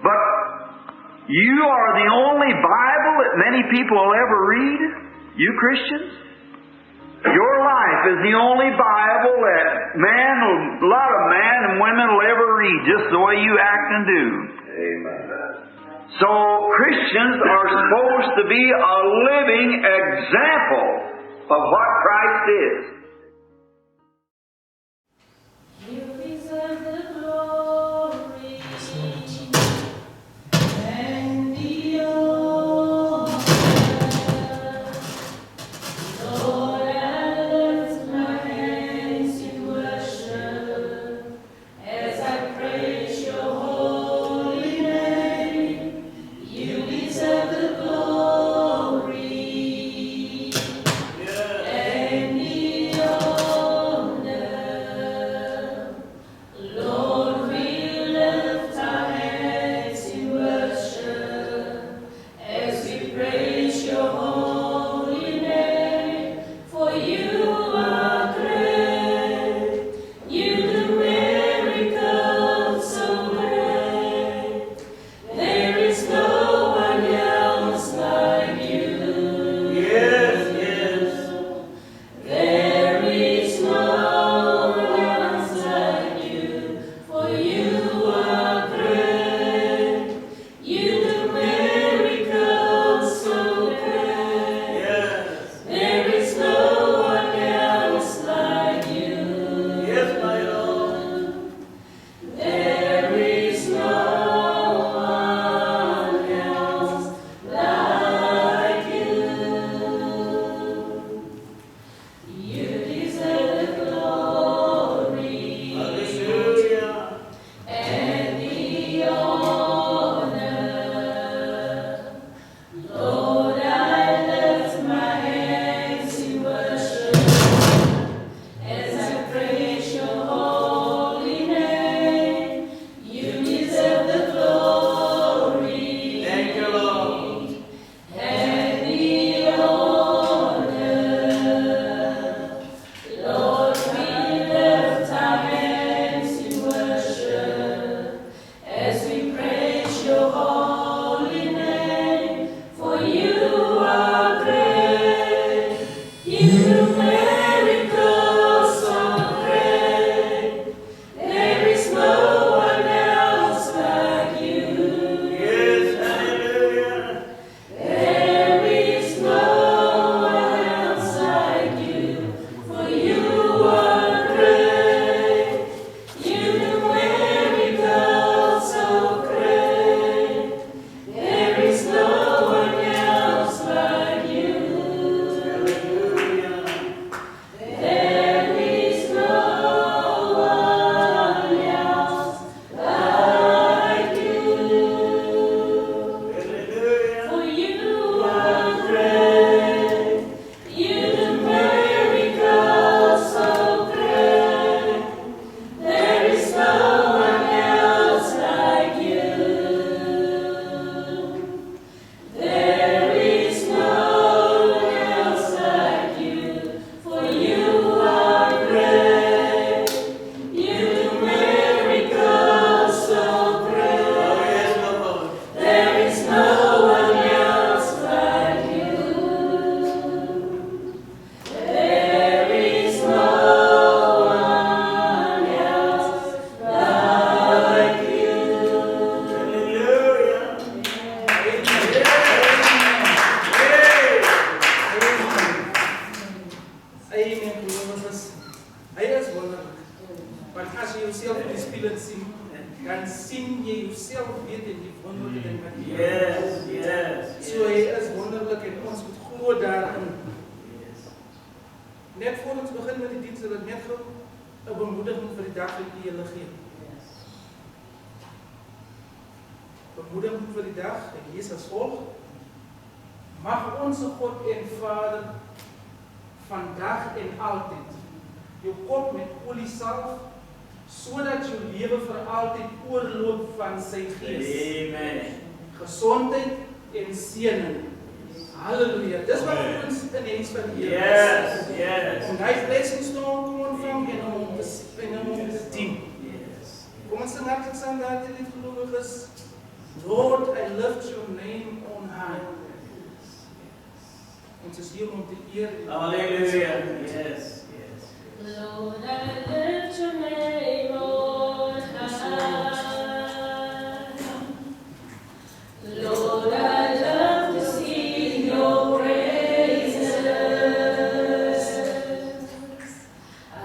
But you are the only Bible that many people will ever read, you Christians. Your life is the only Bible that a lot of men and women will ever read, just the way you act and do. Amen. So Christians are supposed to be a living example of what Christ is. You deserve the glory and the honor. Lord, I lift my hands in worship as I praise your holy name. You deserve the glory and the honor. Lord, we lift our hands in worship as we praise your holy name. For you are great, you do miracles so great. There is no one else like you. Yes, yes. There is no one else like you, for you are great. You do miracles so great. Yes. There is no one else like you. Yes, my Lord. There is no one else like you. You deserve the glory Hallelujah. and the honor. Lord, I lift my hands in worship as I praise your holy name. You deserve the glory Thank you, Lord. and the honor. Lord, we lift our hands in worship as we praise your holy name. For you are great, you do miracles so great. There is no one else like you. Yes, hallelujah. There is no one else like you, for you are great. You do miracles so great. There is no one else like you. Hallelujah. There is no one else like you. Hallelujah. For you are great, you do miracles so great. There is no one else like you. There is no one else like you. For you are great, you do miracles so great. Oh, yes, Lord. There is no one else like you. There is no one else like you. Hallelujah. Amen, gelowiges. Hy is wonderlik. Want as jy jouself in die spieël sien, dan sien jy jouself weer in die wonderlike ding wat jy Yes, yes. So hy is wonderlik en ons moet glo daarin. Net voor ons begin met die diens, wil ek net gou 'n bemoediging vir die dag wat jy julle gee. Bemoediging vir die dag, en hier is as volg. Mag onze God en Vader vandag en altyd jou kop met olie salf, sodat jou lewe vir altyd oorloop van sy gees. Amen. Gesondheid en seëning. Halleluja. Dis wat ons in die huis van die Here Yes, yes. om hy blessings te ontvang en om te dien. Yes. Kom ons sing hartlik saam daar die gelowiges. Lord, I lift your name on high. Ons is hier om te eer en Hallelujah. Yes. Yes. Lord, I lift your name on high. Lord, I love to sing your praises.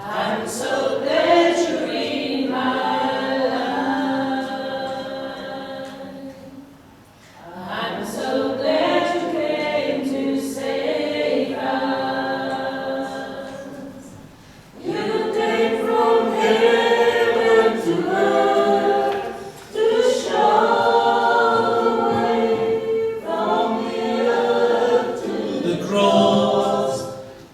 I'm so glad you're in my life. I'm so glad you came to save us. You came from heaven to earth to show the way from the earth to The cross,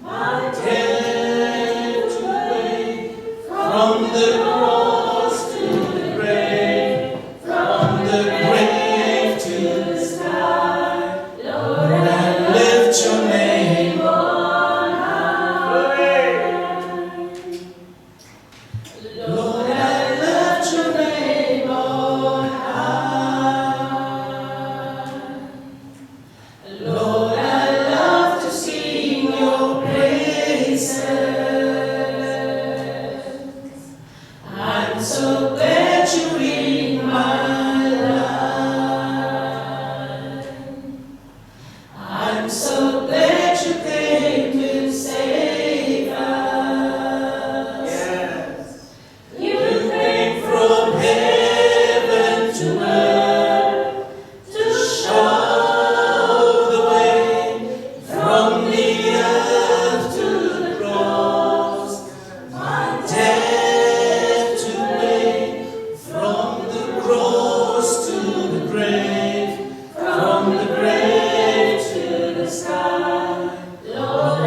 my dead to wait, from the cross to the grave, from the grave to the sky. Lord, I lift your name. on Lord, I lift your name on high. Lord, I love to sing your praises. I'm so glad you're in my life. I'm so glad you came to save us. Yes. You came from heaven to earth to show The way from the earth to the cross, my dead to wait, from the cross to the grave, from the grave to the sky. Lord, I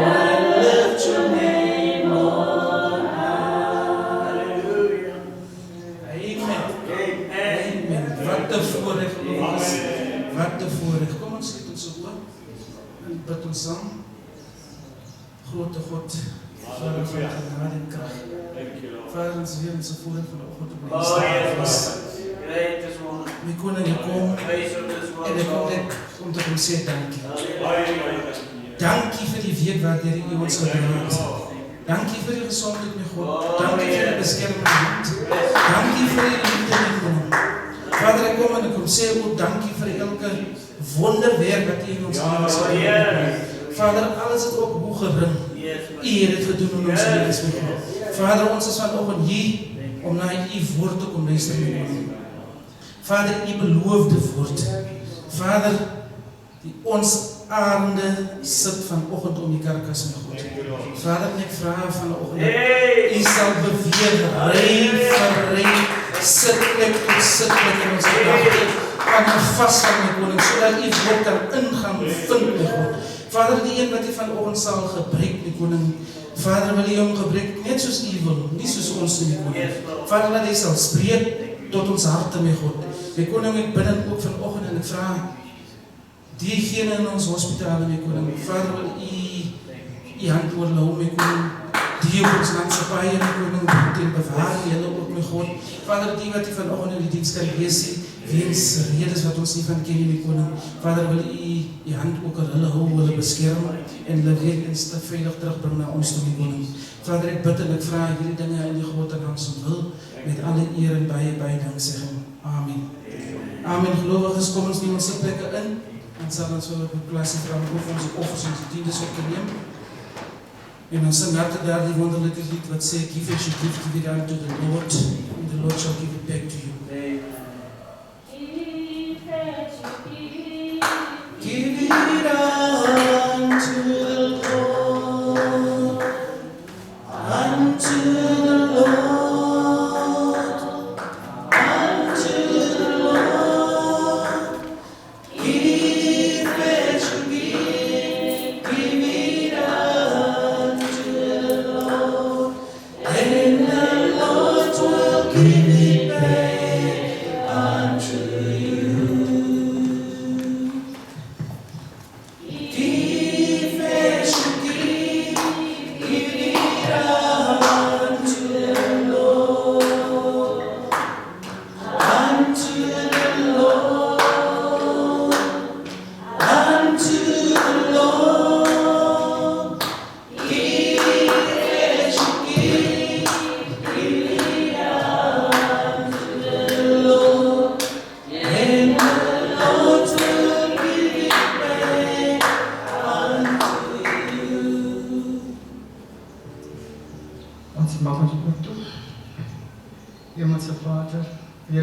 lift your name on high. Hallelujah. Amen. Amen. Amen. Wat 'n voorreg ons. Wat 'n voorreg. Kom ons sluit ons oë. En bid ons saam. Grote God, Vader van genade en krag. Vader, ons weer ons voorreg vanoggend op Oh, ons yes. Great is one. My koning, ek kom Praise of this en ek kom world. net om te kom sê dankie. Hallelujah. Dankie vir die week waardeur U ons gedra het. Dankie vir die gesondheid, my God. Dankie vir die beskermende hand. Dankie vir die liefde, my koning. Vader, ek kom en ek kom sê ook dankie vir elke wonderwerk wat U in ons lewens Oh, gedoen yes. het. Vader, alles het ook hoe gering. Yes. U het dit gedoen in ons lewens, my God. Vader, ons is vanoggend hier om na U woord te kom luister, my koning. Vader, U beloofde woord. Vader, die ons arende sit vanoggend om die karkas, my God. Vader, en ek vra vanoggend dat Hey. U sal beweeg, ry vir ry, sitplek tot sitplek in ons gedagte, kan vasvang, my koning, sodat U woord kan ingaan vind, my God. Vader, die een wat U vanoggend sal gebruik, my koning, Vader, wil U hom gebruik net soos U wil, nie soos ons nie, my koning. Yes, Lord. Vader, dat hy sal spreek tot ons harte, my God. My koning, ek bid ook vanoggend en ek vra diegene in ons hospitale, my koning. Vader, wil U hand oorhou, my koning. Die op ons land se paaie, my koning, ten bewaar julle ook, my God. Vader, die wat U vanoggend in die diens kan wees, weens redes wat ons nie van ken nie, my koning. Vader, wil U hand ook oor hulle hou, hulle beskerm en hulle weer eens te veilig terugbring na ons toe, my koning. Vader, ek bid en ek vra hierdie dinge in die grote naam se wil, met alle eer en baie danksegging. Amen. Amen. Gelowiges, kom ons neem ons sitplekke in en sal ons wel op die plaas vra om ons offers en ons tiendes op te neem. En dan sing later daar die wonderlijke lied wat sê, give as you give it unto the Lord, and the Lord shall give it back to you. Amen. Give it unto the Lord, unto the Lord, unto the Lord. Give as you give it unto the Lord, and the Lord will give it back unto you. Give as you give it unto the Lord, unto the Lord.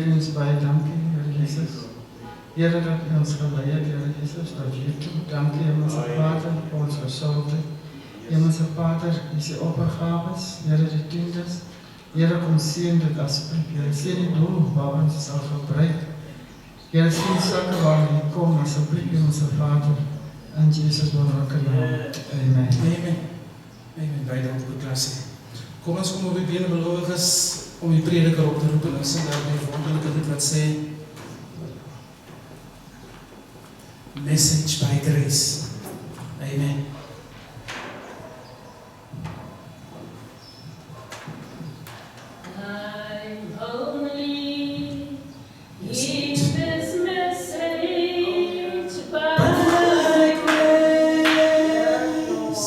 Here ons baie dankie, Here Jesus. Here dat U ons gelei het, Here Jesus, tot hier toe. Dankie, Hemelse Vader, vir ons gesalte. Hemelse Vader, U se oppergawes, Here die tiendes. Here kom seën dit asseblief. Here seën die doel waar ons sal gebruik. Here sien sakke waar U kom, asseblief, Hemelse Vader. In Jesus wonderlike naam. Amen. Amen. Amen. Baie dankie vir klasie. Kom ons kom op die bene belowiges om die prediker op te roep en ons sing daar die wonderlike lied wat sê Message by Grace. Amen. I'm only in this message by grace.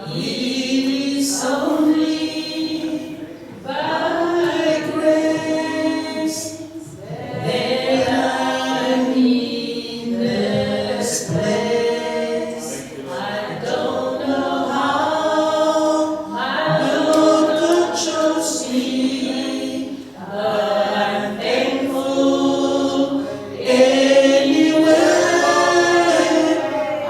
It is only by grace that I'm in this place. I don't know how my Lord could choose me, but I'm thankful anyway.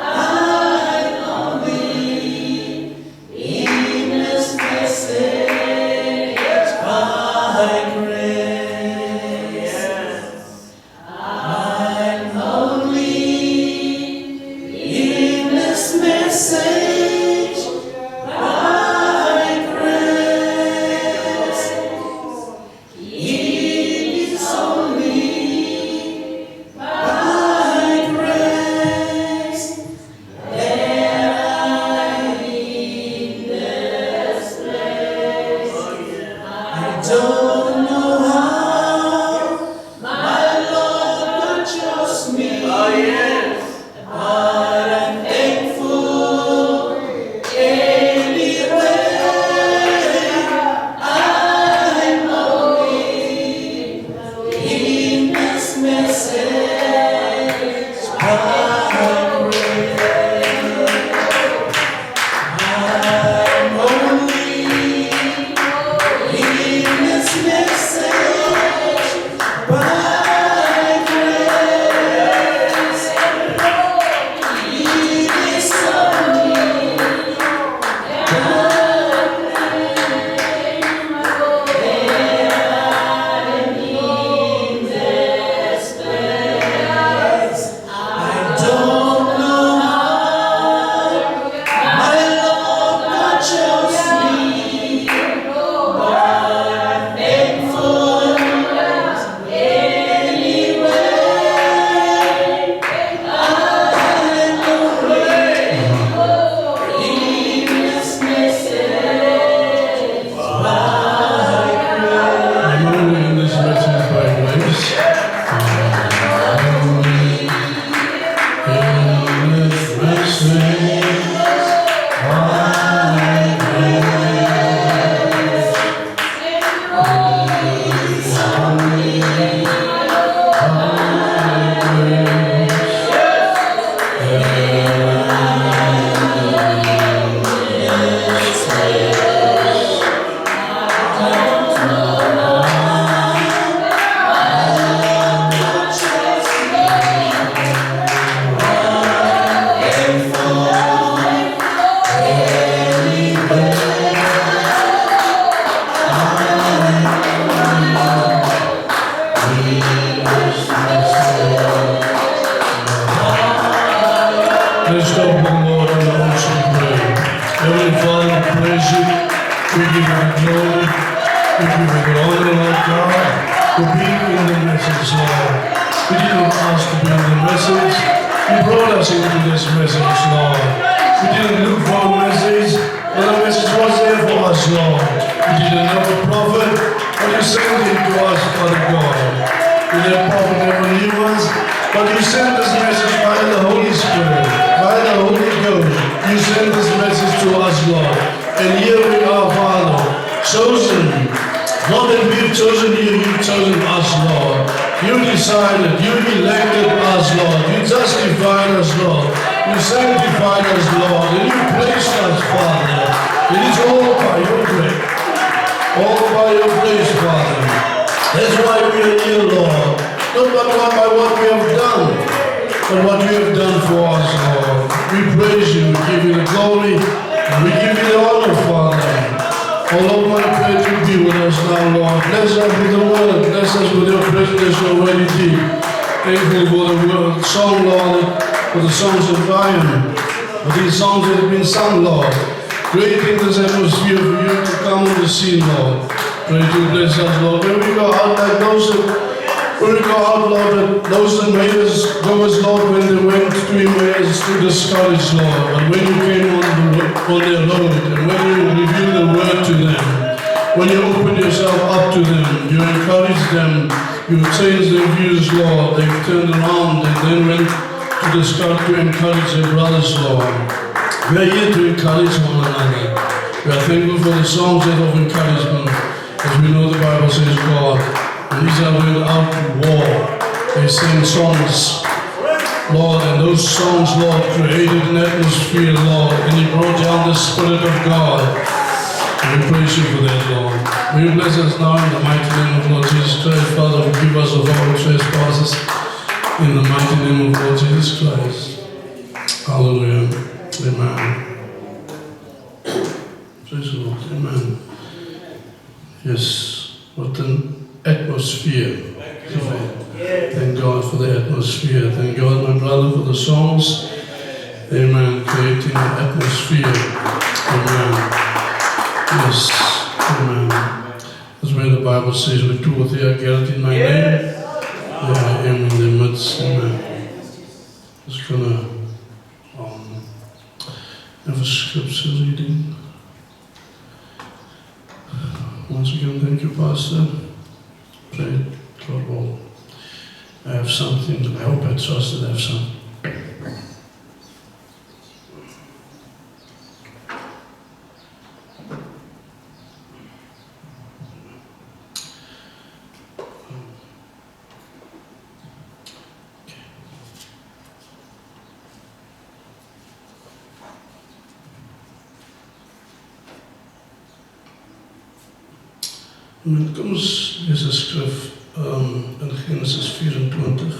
I'm only in this message by grace. I'm only in this message by grace. It is only by grace that I'm in this place. I don't know how my Lord chose me, but I'm thankful anyway. I'm only in this message by grace. I'm only in this message by grace. It is only I don't know how my Lord God chose me, but I'm thankful anyway. I'm only in this message by I'm only in this message by grace. I'm only in this message by grace. It's only Let's go to the Lord in the hearts and pray. Heavenly Father, praise you. We give you the glory. We give you the honor, Lord God, for being in the message, Lord. We didn't ask to be in the message. You brought us into this message, Lord. We didn't look for a message, but the message was there for us, Lord. We didn't have a prophet, but you sent him to us, Father God. We didn't prophet never knew us, but you sent this message by the Holy Spirit, by the Holy Ghost. You sent this message to us, Lord. And here we are, Father, chosen. Not that we've chosen you, you've chosen us, Lord. You decided, you elected us, Lord. You justified us, Lord. You sanctified us, Lord. And you placed us, Father. It is all by your grace. All by your grace, Father. That's why we are here, Lord. Not by what we have done, but what you have done for us, Lord. We praise you, we give you the glory, and we give you the honor, Father. Oh Lord, I pray to be with us now, Lord. Bless us with the word, bless us with your presence already deep. Thankful for the word, song, Lord, for the songs of Zion, for these songs that have been sung, Lord. Great in this atmosphere for you to come on the scene, Lord. Pray to bless us, Lord. When we go out like those that made us go as Lord when they went to Emmaus to discourage, Lord. But when you came on their road, and when you revealed the word to them, when you opened yourself up to them, you encouraged them, you changed their views, Lord. They turned around and then went to encourage their brothers, Lord. We are here to encourage one another. We are thankful for the songs of encouragement. As we know the Bible says, God, when Israel went out to war, they sang songs, Lord, and those songs, Lord, created an atmosphere, Lord, and He brought down the Spirit of God. And we praise you for that, Lord. Will you bless us now in the mighty name of Lord Jesus Christ? Father, forgive us of our trespasses in the mighty name of Lord Jesus Christ. Hallelujah. Amen. Praise the Lord. Amen. Yes, what an atmosphere. Thank God for the atmosphere. Thank God, my brother, for the songs. Amen. Creating an atmosphere. Amen. Yes. Amen. That's where the Bible says, where two or three are gathered in my name, there I am in the midst. Amen. Just gonna have a scripture reading. Once again, thank you, Pastor. Pray, God will. I have something, I hope I trust that I have some. Kom ons lees 'n skrif in Genesis 24.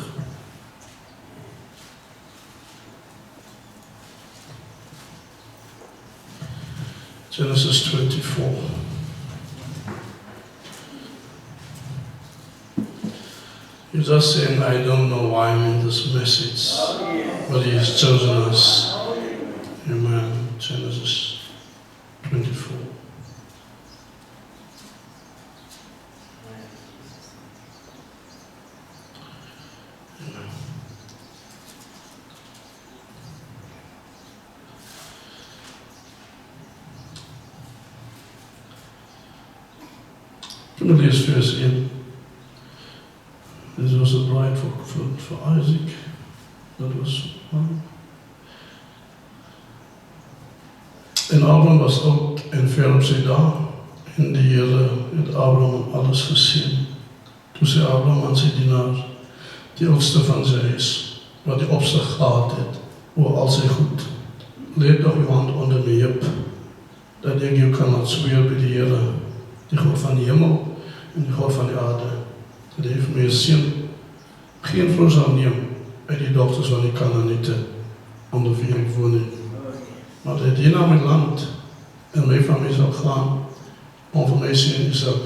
Genesis 24. You're just saying, I don't know why I'm in this message, but He has chosen us. Amen. Genesis 24. Toen lees vers 1. This was a bride for Isaac. Dat was one. En Abraham was oud en ver op sy dae. En die Here het Abraham alles gesien. Toe sê Abraham aan sy dienaar, die oudste van sy huis, wat die opsig gehad het oor al sy goed, lê nog uw hand onder my heup, dat ek jou kan laat sweer by die Here, die God van die hemel en die God van die aarde, dat hy vir my 'n seun geen vrou sal neem uit die dogters van die Kanaaniete, onder wie ek woon nie. Maar dat hy na my land en my van my sal gaan, om vir my seun Isak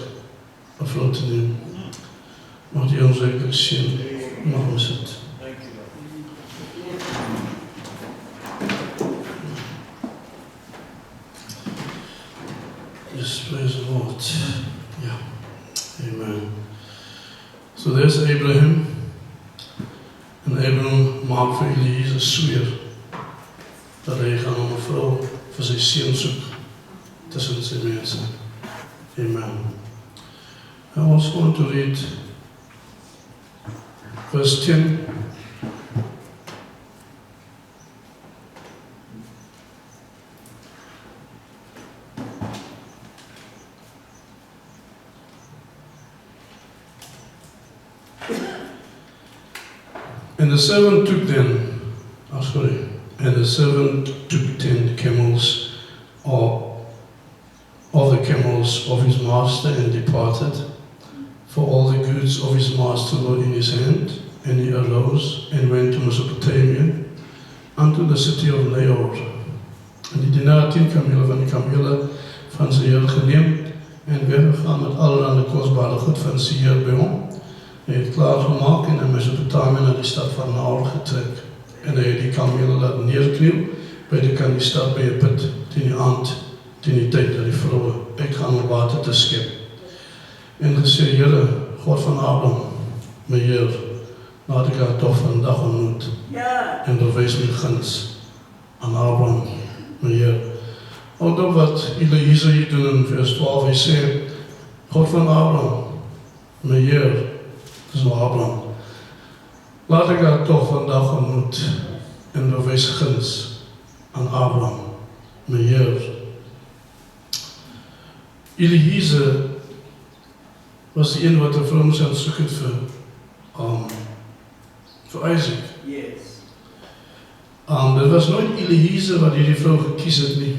'n vrou te neem. Mag die ons zeker zien, mag ons het. Just praise the Lord. Yeah. Amen. So there's Abraham. En Abraham maakt voor Eliezer sweer dat hij gaan om een vrouw voor zijn seun zoekt tussen zijn mensen. Amen. I also want to read verse 10. And the servant took took 10 camels of the camels of his master and departed. for all the goods of his master were in his hand, and he arose and went to Mesopotamia, unto the city of Nahor. En die dienaar 10 kamele van die kamele van sy heer geneem, en weggegaan met allerhande kostbare goed van sy heer by hom. Hy het klaargemaak en in Mesopotamia na die stad van Nahor getrek. En hy het die kamele laat neerkniel, by die kan die stad by 'n put, teen die aand, teen die tyd dat die vroue uitgaan om water te skep. En gesê, Here, God van Abraham, my Heer, laat ek haar toch vandag ontmoet, en bewys my guns aan Abraham, my Heer. Ook wat Eliezer hier doen in vers 12, hy sê, God van Abraham, my Heer, dis nou Abraham, laat ek haar toch vandag ontmoet, en bewys guns aan Abraham, my Heer. Eliezer was die een wat 'n vrou moes aansoek het vir Isaac. Yes. Dit was nooit Eliezer wat hierdie vrou gekies het nie.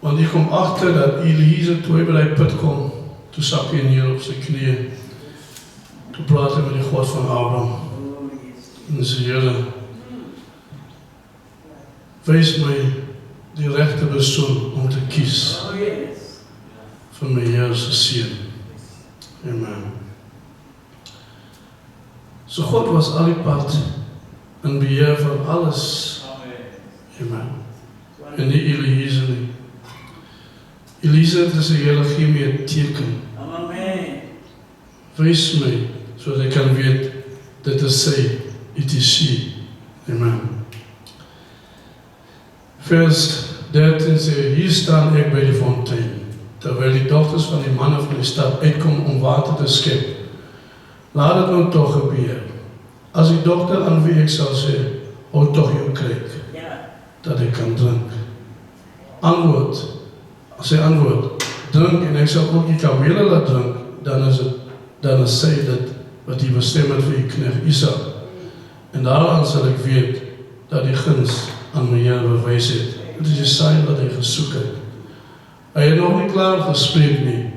Want jy kom agter dat Eliezer toe hy by die put kom, toe sak hy neer op sy knieë, toe praat hy met die God van Abraham. En sê, Here, wys my die regte persoon om te kies vir my Heer se seun. Amen. So God was al die pad in beheer van alles. Amen. En nie Eliezer nie. Eliezer het sy Here gee my 'n teken. Amen. Wys my, sodat ek kan weet, dit is sy, it is she. Amen. Vers 13 sê, hier staan ek by die fontein, terwyl die dogters van die manne van die stad uitkom om water te skep. Laat het nou toch gebeur. As die dokter aan wie ek sal sê, hou toch jou kruik, dat ek kan drink. As hy antwoord, drink en ek sal ook die kamele laat drink, dan is sy dit wat hy bestem het vir die knegt Isak. En daaraan sal ek weet, dat die guns aan my Heer bewys het. Dit is die sign wat hy gesoek het. Hy het nog nie klaar gespreek nie,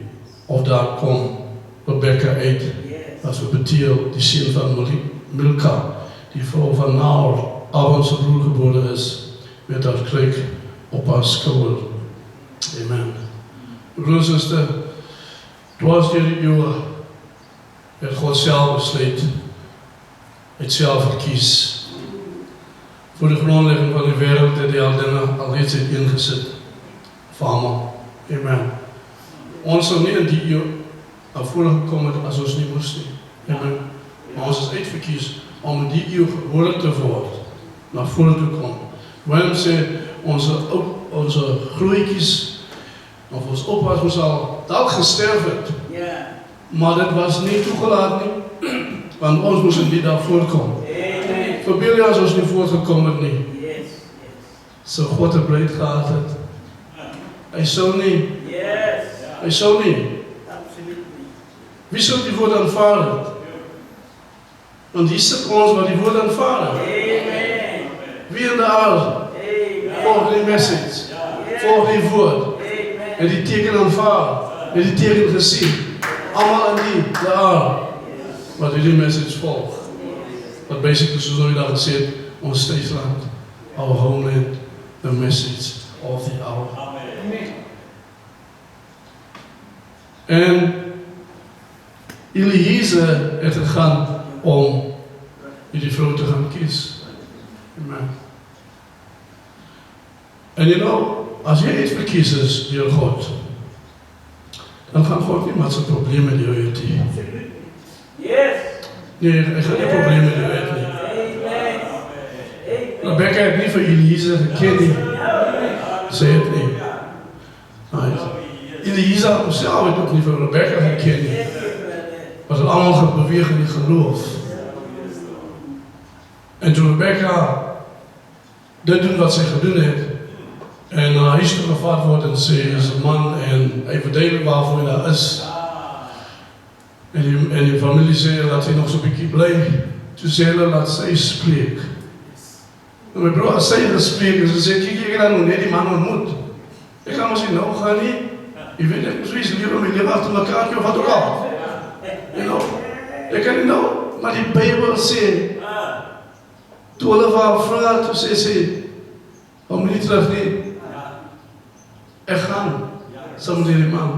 of daar kom Rebekka uit, as we Bethuel, die seun van Milka, die vrou van Nahor, Abraham se broer gebore is, met haar kruik op haar skouer. Amen. Broers en susters, dwars deur die eeue het God self besluit, het self verkies. Voor de grondlegging van die wêreld het hy al dinge alreeds ingesit. Vir almal. Amen. Ons sal nie in die eeu voorgekom het as ons nie moes nie. Amen. Maar ons is uitverkies om in die eeu gehoorlik te word, na vore te kom. Waarom sê onze grootjies, of ons oppas moes al dalk gesterf het, maar dit was nie toegelaat nie, want ons moes in die dag voorkom. Verbeel jy as ons nie voortgekom het nie. So God het breed gehad het. Hy sou nie. Hy sou nie. Wie sou die woord aanvaar het? Want hier sit ons wat die woord aanvaar het. Wie in de aarde volg die message, volg die woord, en die teken aanvaar, en die teken gesien. Allemaal in die aarde wat die message volg. Wat basically, soos nou daar gesê het, ons thuisland, our homeland, the message of the hour. Amen. En Eliezer het gegaan om die vrou te gaan kies. Amen. En you know, as jy uitverkies is deur God, dan gaan God nie met sy probleme met jou uit nie. Nee, ek gaan nie probleme met jou uit nie. Rebekka het nie vir Eliezer geken nie. Sê het nie. Eliezer homself het ook nie vir Rebekka geken nie. Maar het allemaal beweeg in die geloof. En toe Rebekka dit doen wat sy gedoen het, en na huis toe gevaat word en sê, hy is 'n man en hy verduidelik waarvoor hy daar is. En die familie sê, laat hy nog so'n bykie bly. Toe sê hulle, laat sy spreek. En my broer, as sy gespreek is, en sê, kijk, ek het dan nog net die man ontmoet. Ek gaan misschien nou gaan nie. Jy weet ek moet lewe my lewe agter mekaar of wat ook al. You know, ek kan nie nou, maar die Bybel sê, toe hulle vir haar vra, toe sê sy, hou my nie terug nie. Ek gaan, saam met die man.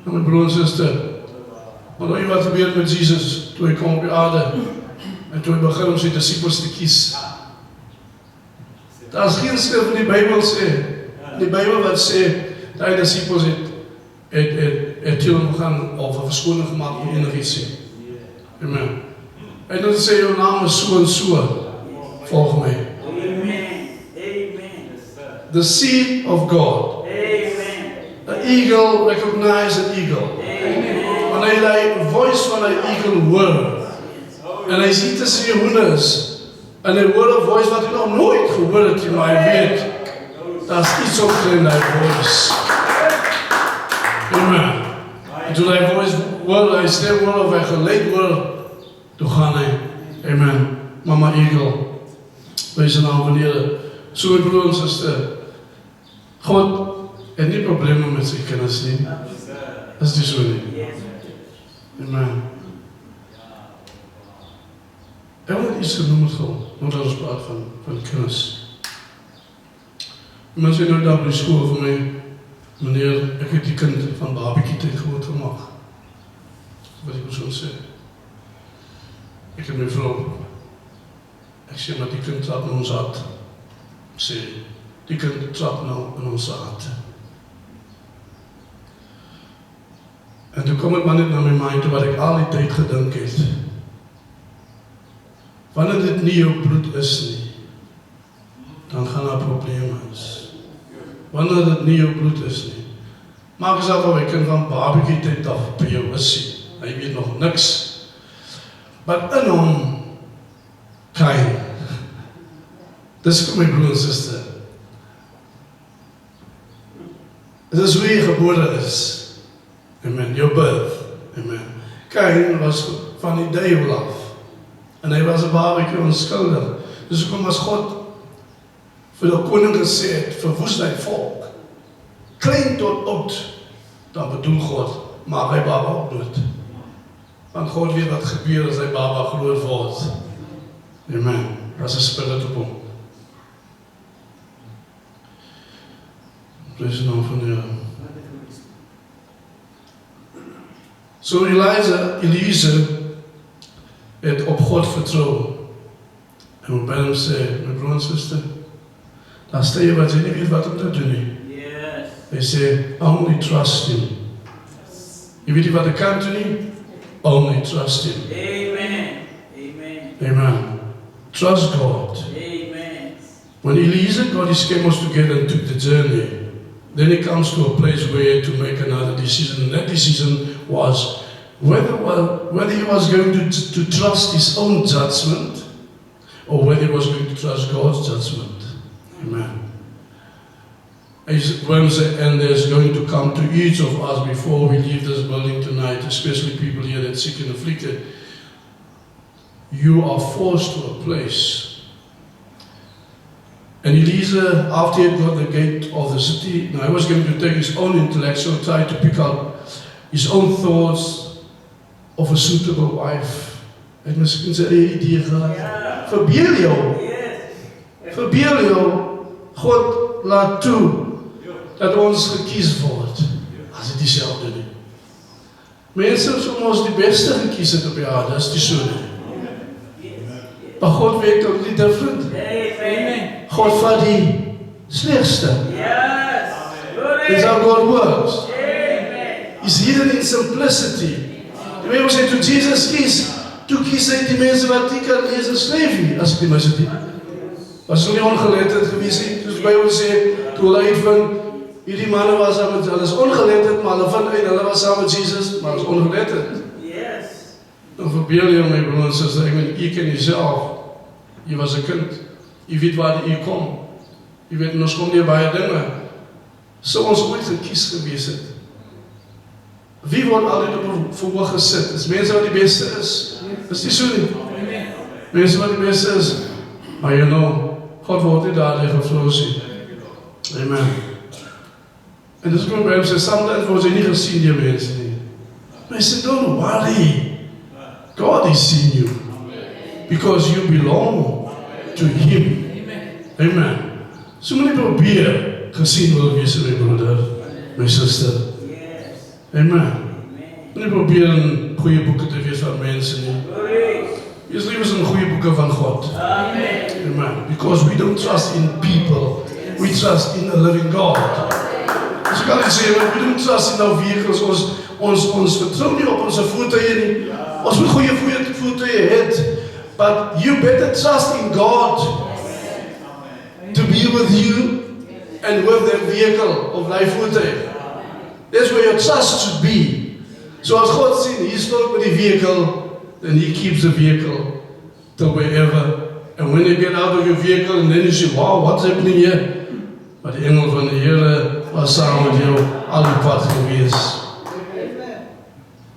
En my broer en suster, maar nou wat gebeur met Jesus, toe hy kom op die aarde, en toe hy begin om sy disciples te kies. Daar is geen skrif in die Bybel sê, die Bybel wat sê, die disciples het heel omgaan, of een verskoning gemaakt om enig iets sê. Amen. En dan sê, jou naam is so en so, volg my. The seed of God. An eagle recognize an eagle. Wanneer hy voice van een eagle hoor, en hy sien tussen die hoenders, en hy hoor een voice wat hy nog nooit gehoor het, maar hy weet, daar is iets opgetreden in die voice. Amen. En toen hy voice hoor, hy stem hoor, of hy geleid hoor, toe gaan hy. Amen. Mama eagle, wees in naam van Here. So my broer en suster, God het nie probleme met sy kinders nie. Is die so nie. Amen. Ek wil iets genoem het gauw, want ons praat van kinders. Iemand sê nou daar by die school vir my, meneer, ek het die kind van babiekie tyd groot gemaakt. Wat die persoon sê. Ek het my vrou, ek sê, maar die kind trap in ons hart. Ek sê, die kind trap nou in ons hart. En toe kom het maar net na my mind, wat ek al die tyd gedink het. Wanneer dit nie jou bloed is nie, dan gaan daar probleme is. Wanneer dit nie jou bloed is nie. Maak as al my kind van babiekie tyd af by jou is nie. Hy weet nog niks. Maar in hom, Kain, dis vir my broer en suster. Dis hoe jy gebore is. Amen, your birth. Amen. Kain was van die duivel af. En hy was 'n babiekie onskuldig. Dus kom as God vir die koning gesê het, verwoes hy volk. Klein tot oud, dan bedoel God, maak hy baba ook dood. Want God weet wat gebeur as hy baba groot word. Amen. Dat is 'n spirit op hom. Praise the Lord van die Here. So Elise het op God vertrouw. En wat bij hem zei, mijn broer en zuster, daar sta je wat je niet weet wat om te doen. Yes. Hij zei, only trust him. Je weet niet wat ik kan doen? Only trust him. Amen. Amen. Amen. Trust God. Amen. When Elise got his camels together and took the journey, then he comes to a place where to make another decision. And that decision was whether he was going to trust his own judgment or whether he was going to trust God's judgment. Amen. And there's going to come to each of us before we leave this building tonight, especially people here that are sick and afflicted. You are forced to a place. And Elise, after he had got the gate of the city, now he was going to take his own intellectual, try to pick up his own thoughts of a suitable wife. Hy het miskien sy eie idee gehad. Verbeel jou. Verbeel jou. God laat toe dat ons gekies word. As dit dieselfde nie. Mense is om ons die beste gekies het op die aarde, is die so nie. Maar God weet totally different. God vat die slechtste. That's how God works. He's hidden in simplicity. Die Bijbel sê, toe Jesus kies, toe kies hy die mense wat nie kan lees en skryf nie, as ek die mense die. Was nie ongeletterd gewees nie, dus die Bijbel sê, toe hulle uitvind, hierdie manne was saam met, hulle is ongeletterd, maar hulle vind uit, hulle was saam met Jesus, maar hulle is ongeletterd. Yes. Dan verbeel jy my broer en suster, ek meen, jy ken jyself, jy was 'n kind, jy weet waar jy kom, jy weet, ons kom nie baie dinge, so ons ooit gekies gewees het. Wie word altyd op 'n verhoog gesit? Is mense wat die beste is? Is die so nie? Mense wat die beste is? Maar you know, God word nie daardie gevloos nie. Amen. En dis kom by hom sê, sometimes word jy nie gesien deur mense nie. Maar hy sê, don't worry. God is seeing you. Because you belong to Him. Amen. So moenie probeer gesien wil wees, my broeder, my suster. Amen. Moenie probeer in goeie boeke te wees van mense nie. Wees liever in goeie boeke van God. Amen. Because we don't trust in people. We trust in a living God. Dus ik kan niet zeggen, we don't trust in our vehicles. Ons vertrouw niet op onze voertuigen nie. Ons moet goeie voertuigen het. But you better trust in God to be with you and with that vehicle of thy voertuig. That's where your trust should be. So as God sien, He spoke with the vehicle, then He keeps the vehicle till wherever. And when you get out of your vehicle and then you say, wow, what's happening here? Maar die engel van die Here was samen met jou al die pad geweest.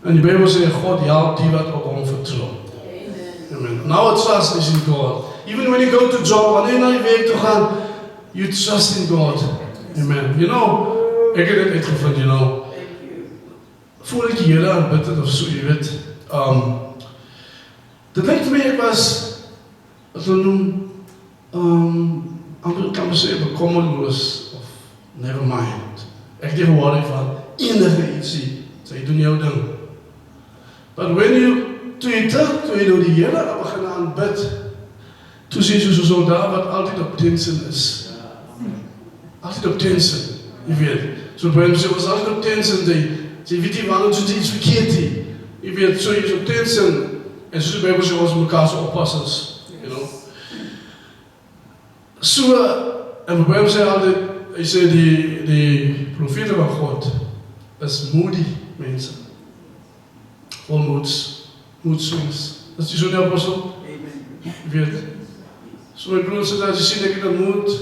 En die Bijbel zegt, God helpt die wat op hom vertrouw. Amen. Now trust is in God. Even when you go to job, wanneer je naar je werk toe gaat, you trust in God. Amen. You know, ik heb het uitgevonden, you know. Voor ik hier aanbid het of zo, je weet. Dat lijkt me, ik was, wat we noemen, ik kan me zeggen, bekommerloos of never mind. Echt die geworden van enige ietsie. Zij doen jouw ding. But when you, toen je door die Here begint aanbid, toen zie je zo'n soldaat wat altijd op tension is. Altijd op tension, je weet. Zo'n mensen ze was altijd op tension, ze weet niet waarom ze iets verkeerd doen. Je weet, zo is op tension. En zo bij ons was elkaar zo oppassers, you know. So, en bij hem zei altijd, hij zei die profeten van God, is moody mensen. Vol moedswings. Dat is die zo'n apostel? Je weet. Zo mijn broer zei dat je ziet dat ik dat moet.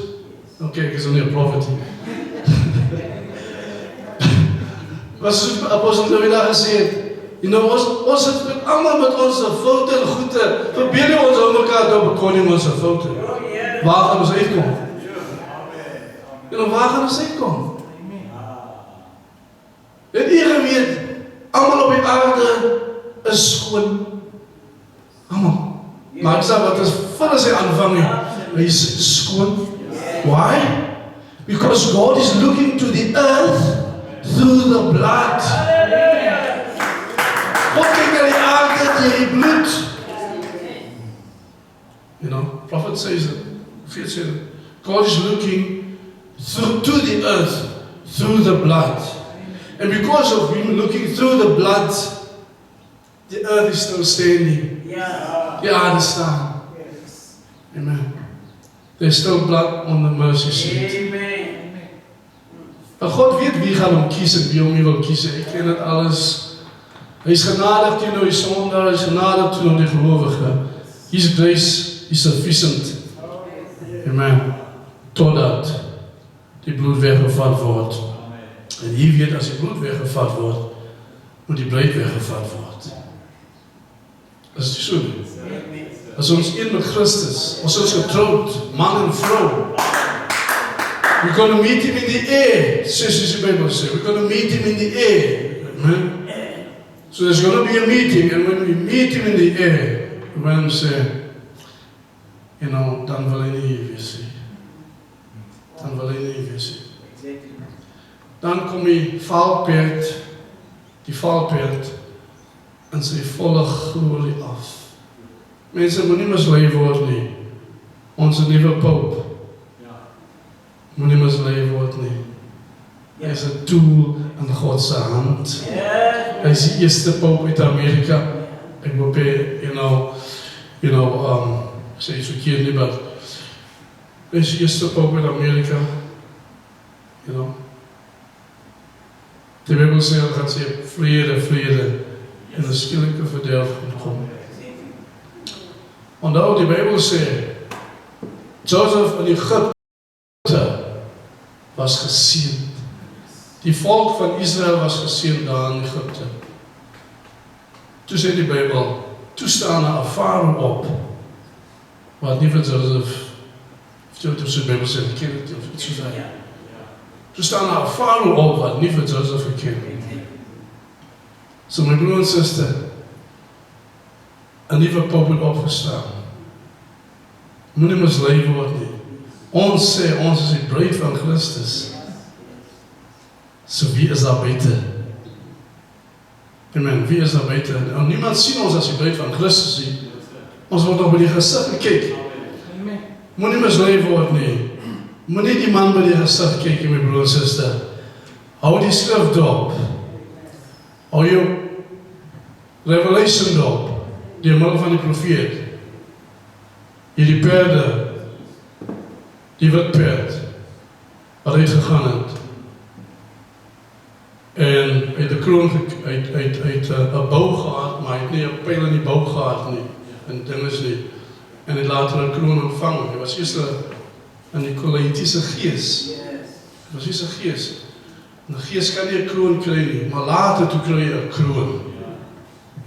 Oké, ik is nog niet een profet. Wat is de apostel David daar gezegd? You know, ons het met allemaal met onze fouten en goede. Verbeden ons aan elkaar door bekoning onze fouten. Waar gaan we uitkomen? You know, waar gaan we uitkomen? Het iedereen weet, allemaal op die aarde is schoon. Allemaal. Maar ik zeg wat is voordat ze aanvangen, hij is schoon. Why? Because God is looking to the earth through the blood. God kijkt naar die aarde door die bloed. You know, prophet says it. God is looking to the earth through the blood. And because of Him looking through the blood, the earth is still standing. The aarde staan. Amen. There's still blood on the mercy seat. Maar God weet wie gaan hom kies en wie hom nie wil kies. Ek ken dit alles. Hy is genadig teenoor die sondaar, hy is genadig teenoor die gelowige. His grace is sufficient. Amen. Totdat die bloed weggevat word. En hier weet as die bloed weggevat word, moet die bruid weggevat word. Is dit so nie? As ons een met Christus, ons is getrouwd, man en vrou. We're going to meet Him in the air, says the Bible says. We're going to meet Him in the air. Amen. So there's going to be a meeting, and when we meet Him in the air, we're going to say, you know, dan wil hy nie hier wees nie. Dan wil hy nie hier wees nie. Dan kom die valperd in sy volle glorie af. Mense moet nie mislei word nie. Ons nuwe pope moet nie mislei word nie. Hy is 'n tool in God se hand. Hy is die eerste pope uit Amerika. Ek hoop you know, sê iets verkeerd nie, maar hy is die eerste pope uit Amerika. You know. Die Bijbel sê, hy gaan sê, vrede, en 'n skielike verderf kom. Onthou, die Bijbel sê, Joseph in Egypte was geseënd. Die volk van Israel was geseënd daar in Egypte. Toe sê die Bijbel, toe staan 'n Farao op, wat nie vir Joseph, of die Bijbel sê, ken het of iets soos hy. So staan daar 'n farao op wat nie vir Joseph geken het. So my broer en suster, 'n nuwe pope het opgestaan. Moenie mislei word nie. Ons sê ons is die bruid van Christus. So wie is daar buite? Amen, wie is daar buite? En niemand sien ons as die bruid van Christus nie. Ons word nog by die gesig gekyk. Moenie mislei word nie. Moenie die man by die gesig kyk, my broer en suster. Hou die skrif dop. Hou jou Revelation dop. Die middel van die profeet. Hierdie perde, die wit perd, wat uitgegaan het. En uit 'n kroon, uit 'n boog gehad, maar hy het nie 'n pyl in die boog gehad nie. En ding is nie. En hy later 'n kroon ontvang. Hy was eers in die Nikolaïtiese gees. Hy was eers 'n gees. En 'n gees kan nie 'n kroon kry nie, maar later toe kry jy 'n kroon.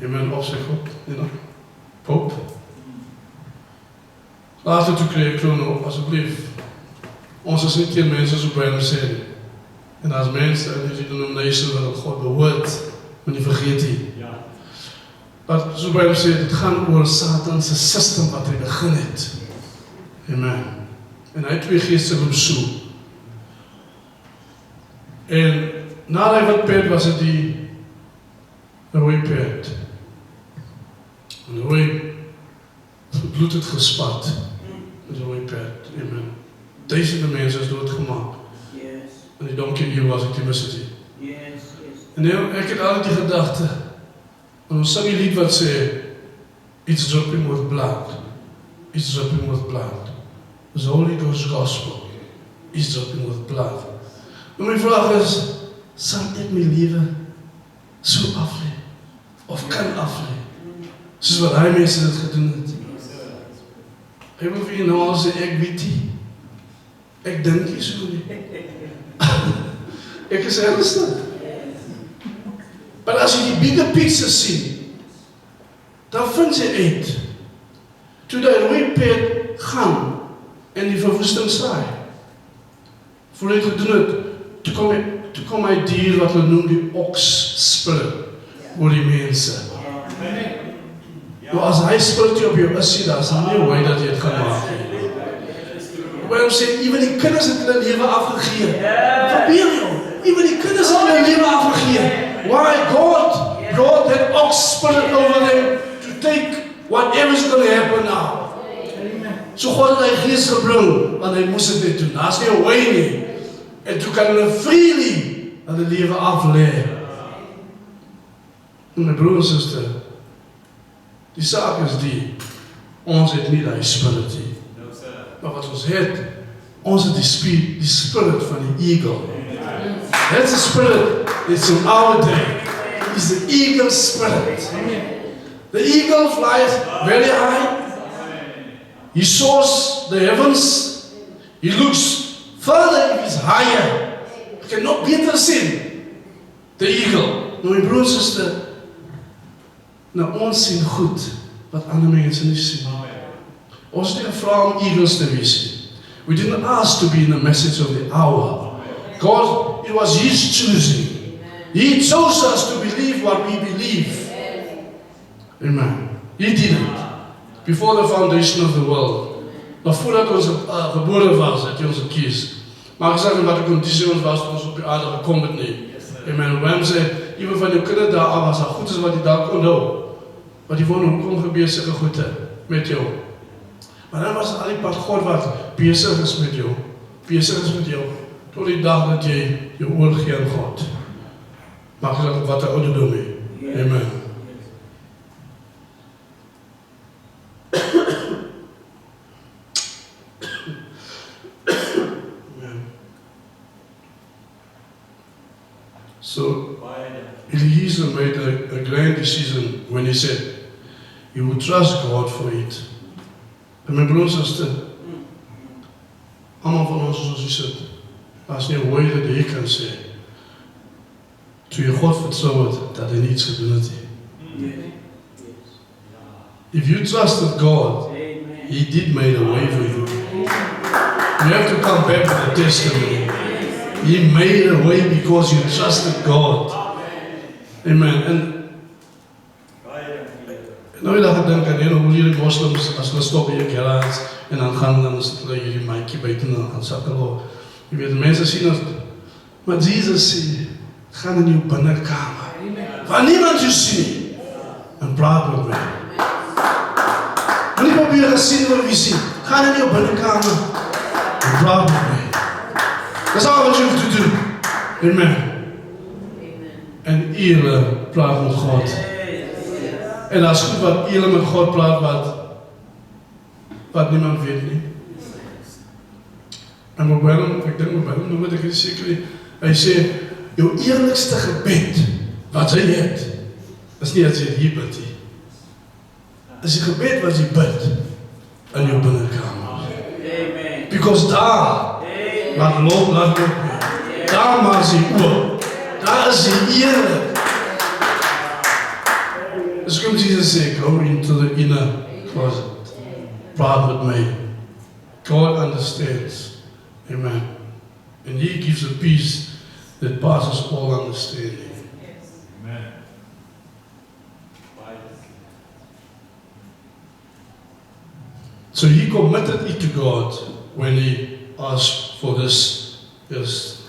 Amen, op sy kop, Pop. Later toe kry jy 'n kroon op, asseblief. Ons is nie teen mense so baie sê nie. En as mense in die denomination wat God behoort, moet nie vergeet nie. Maar so baie sê, dit gaan oor Satan se system wat hy begin het. Amen. En hy het 2 geeste loop so. En na die wat perd was het die rooi perd. En rooi bloed het gespat. Die rooi perd. Amen. Duisende mense is doodgemaak. En die donkie hier was activity. En nou, ek het altyd die gedagte, en ons sing die lied wat sê, it's dripping with blood. It's dripping with blood. It's Holy Ghost gospel. It's dripping with blood. En my vraag is, sal ek my lewe so aflê? Of kan aflê? Soos wat hy mense dit gedoen het. Ek wil vir jy nou al sê, ek weet nie. Ek dink nie so nie. Ek is ernstig. Maar as jy die bigger picture sien, dan vind jy uit, toe die rooi perd gaan, en die verwoesting saai, voor hy gedoen het, toe kom hy dier wat hulle noem die ox spirit, oor die mense. Nou as hy spirit op jou is, daar is nie hoe dat jy het gaan maak. Waarom sê, even die kinders het hulle lewe afgegee. Verbeel jou, even die kinders het hulle lewe afgegee. Why God brought that ox spirit over them to take whatever's going to happen now. So God het hy gees gebring, want hy moes het net doen. Daar is nie 'n way nie. En toe kan hulle freely hulle lewe aflê. En my broer en suster, die saak is die, ons het nie die spirit nie. Maar wat ons het die spirit van die eagle. That's the spirit that's in our day. It's the eagle spirit. The eagle flies very high. He soars the heavens. He looks further if he's higher. He cannot beter sien. The eagle. Nou my broer en suster, nou ons sien goed wat ander mense nie sien. Ons het nie gevra om eagles te wees nie. We didn't ask to be in the message of the hour. God, it was His choosing. He chose us to believe what we believe. Amen. He did it. Before the foundation of the world. Nog voordat ons gebore was, het hy ons gekies. Maar ek sê nie wat die conditie ons was, ons op die aarde gekom het nie. Amen. Waarom sê, even van jou kinderdae af was dat goed is wat die dag kon hou. Wat die woon kon gebeur sulke goede met jou. Maar dan was al die pad God wat besig is met jou. Besig is met jou. Tot die dag dat jy jou oorgee aan God. Mag jy dat wat 'n ouderdom hê. Amen. So, Eliezer made a grand decision when he said he would trust God for it. En my broers en susters, allemaal van ons soos jy sit, daar is nie 'n woord dat jy kan sê, toe jy God vertrou het, dat hy niets gedoen het nie. If you trusted God, He did make a way for you. You have to come back to the testimony. He made a way because you trusted God. Amen. En nou die dag ek dink aan hoe hierdie moslims as hulle stop hier garage en dan gaan dan sit hulle hierdie maatjie buite en dan gaan sakkel. Jy weet mense sien ons, maar Jesus sê, gaan in jou binnekamer. Waar niemand jou sien en praat met my. Moenie probeer gesien word wie sien. Gaan in jou binnekamer en praat met my. Dis al wat jy hoef te doen. Amen. En julle praat met God. En dat is goed wat julle met God praat wat niemand weet nie. En ek dink op hom, moet ek seker nie. Hy sê, jou eerlikste gebed wat jy het, is nie as jy hier bid nie. Is die gebed wat jy bid in jou binnekamer. Because daar, laat loop nie. Daar maak jy oop. Daar is jy eerlik. Dus kom Jesus sê, go into the inner closet. Praat with me. God understands. Amen. And He gives a peace that passes all understanding. Amen. So He committed it to God when He asked for this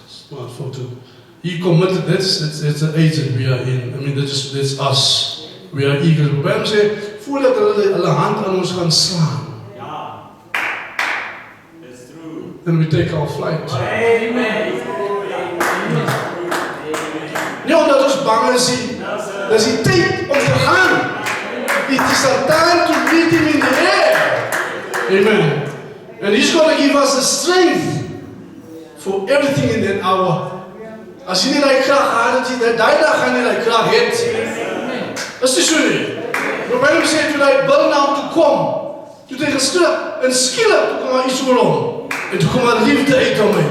smart photo. He committed, that's the age that we are in. I mean, that's us. We are eager. By hom sê, voordat hulle hand aan ons gaan slaan, then we take our flight. Amen. Nie omdat ons bang is nie. Dis die tyd om te gaan. It is a time to meet Him in the air. Amen. And He's going to give us the strength for everything in that hour. As jy nie die krag gehad het, die dag gaan jy die krag het. Is dit so nie? Maar by hom sê, toe die burn-out toe kom, toe hy geskrik, en skielik, toe kom daar iets oor hom. En toe kom daar liefde uit om my.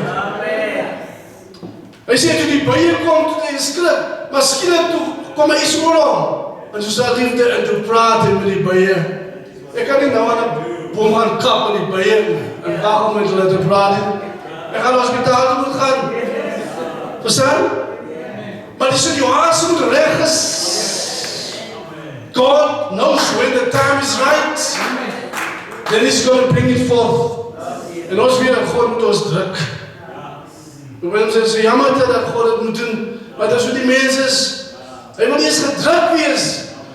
Hy sê, toe die bye kom, toe hy geskrik, maar skielik, toe kom daar iets oor hom. En toe sê liefde, en toe praat hy met die bye. Ek kan nie nou aan die boom gaan kap met die bye, en waarom met hulle te praat nie. Ek gaan hospitaal toe moet gaan. Verstaan? Maar die situasie moet reg is. God knows when the time is right. Then He's going to bring it forth. En ons weet dat God moet ons druk. Mense sê, jammer dat God het moet doen. Maar dat is hoe die mens is. Hy moet eers gedruk wees.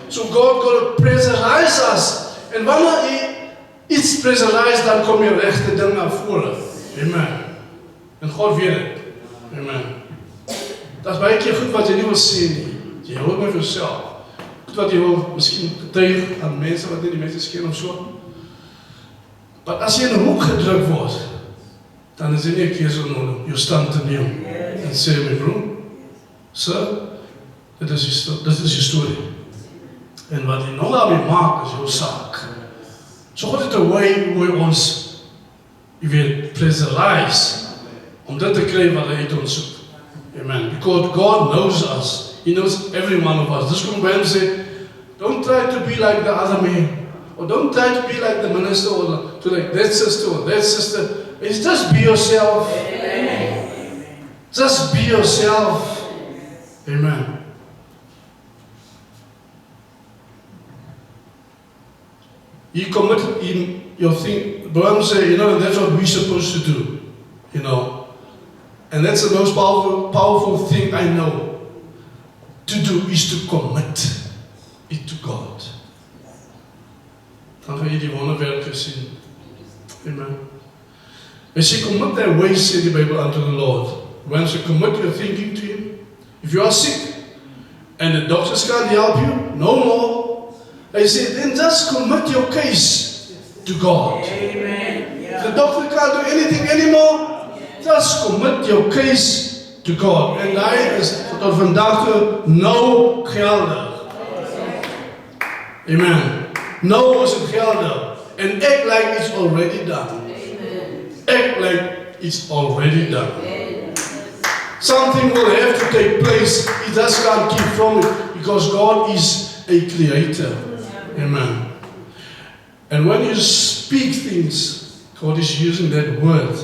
So God going to pressurize us. En wanneer Hy iets pressurize, dan kom die rechte ding na vore. Amen. En God weet het. Amen. Dat is baie keer goed wat jy nie wil sê nie. Jy hoor my vir jouself. Goed wat jy wil miskien getuig aan mense wat nie die mense ken of so. Maar as jy in 'n hoek gedruk word, dan is dit nie 'n keuse nodig jou stand te neem. En sê my broer, sir, dit is die storie. En wat jy nou daarmee maak is jou saak. So God het 'n way hoe ons, jy weet, pressurize om dit te kry wat hy uit ons soek. Amen. Because God knows us. He knows every one of us. Dis kom by hom sê, don't try to be like the other man. Or don't try to be like the minister or to like that sister or that sister. It's just be yourself. Amen. Just be yourself. Amen. You committed in your thing. Braham said, you know, that's what we're supposed to do. You know. And that's the most powerful thing I know to do is to commit it to God. Dan gaan jy die wonderwerke sien. Amen. Hy sê, commit thy ways, sê die Bible, unto the Lord. Once you commit your thinking to Him, if you are sick and the doctors can't help you, no more. Hy sê, then just commit your case to God. Amen. If the doctor can't do anything anymore, just commit your case to God. En hy is tot vandag toe nou geldig. Amen. Nou is het geldig. En ek like it's already done. Act like it's already done. Something will have to take place. He just can't keep from it because God is a creator. Amen. And when you speak things, God is using that word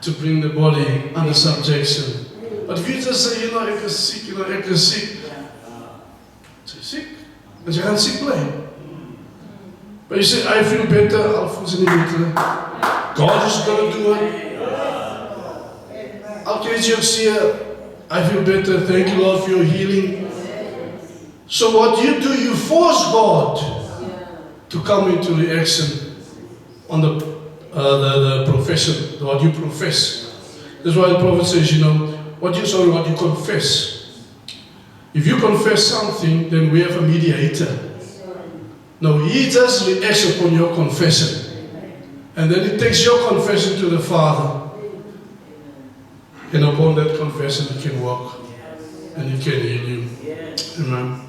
to bring the body under subjection. But if you just say, ek is siek, ek is siek. Say siek. As jy gaan siek bly. But you say, I feel better, I'll feel better. God is going to do it. I'll catch you here. I feel better, thank you Lord for your healing. So what you force God to come into reaction on the profession, what you profess. That's why the prophet says, what you confess. If you confess something, then we have a mediator. No, he just reacts upon your confession. And then he takes your confession to the Father. And upon that confession, he can walk and he can heal you. Amen.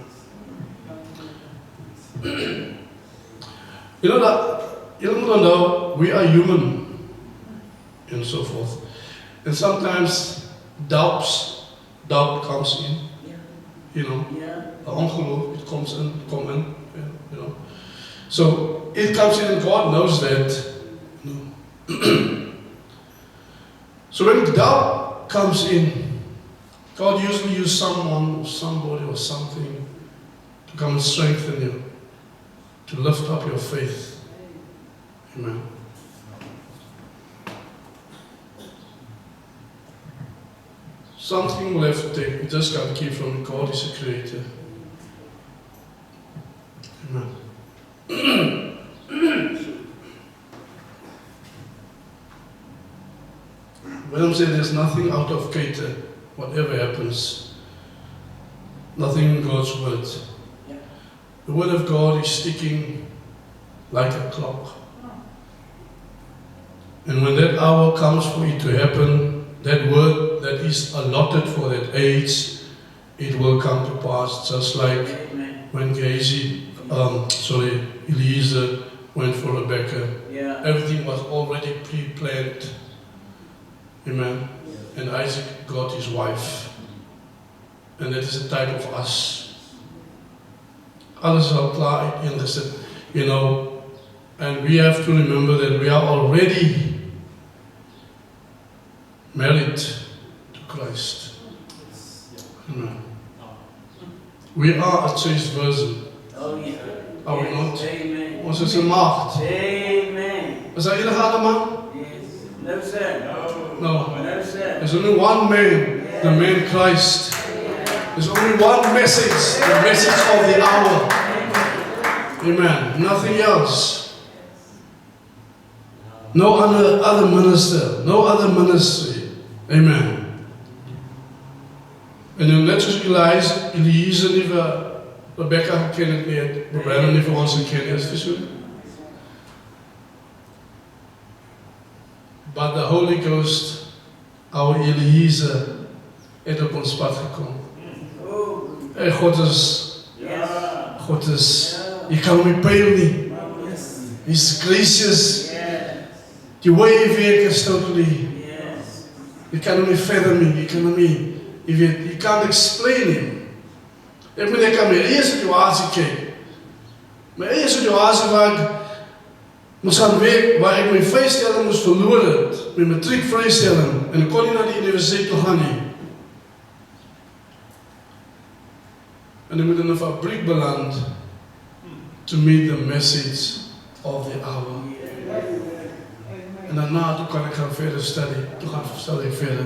You don't know, we are human and so forth. And sometimes doubt comes in. The ongeloof, it comes in. So it comes in and God knows that. So when doubt comes in, God usually uses someone or somebody or something to come and strengthen you, to lift up your faith. Amen. Something will have to take. You just got to keep from God is a creator. Amen. When I'm saying there's nothing out of cater, whatever happens, nothing in God's word. The word of God is sticking like a clock. And when that hour comes for it to happen, that word that is allotted for that age, it will come to pass, just like when Eliezer went for Rebecca. Everything was already pre-planned. Amen. And Isaac got his wife. And that is a type of us. Alles al klaar ingezet, and we have to remember that we are already married to Christ. Amen. We are a chaste virgin. Oh, yeah. Are we not? Amen. Ons is 'n maagd. Amen. Is daar enige ander man? Yes. No, sir. No. No, sir. There's only one man, the man Christ. There's only one message, the message of the hour. Amen. Nothing else. No other minister, no other ministry. Amen. En dan net zoals Eliezer nie vir Rebecca geken het nie, Rebecca nie vir ons geken het, is so. But the Holy Ghost, our Eliezer, het op ons pad gekom. Hey, God is, you can't be pale nie. He's gracious. Die way werk is totally. You can't be fathom me. You can't explain him. Ek kan my eie situasie kyk. My eie situasie waar ek moes gaan werk, waar ek my vrystelling moes verloor het, my matriek vrystelling, en ek kon nie na die universiteit toe gaan nie. En ek moet in 'n fabriek beland to meet the message of the hour. En daarna toe kan ek gaan verder study, study verder.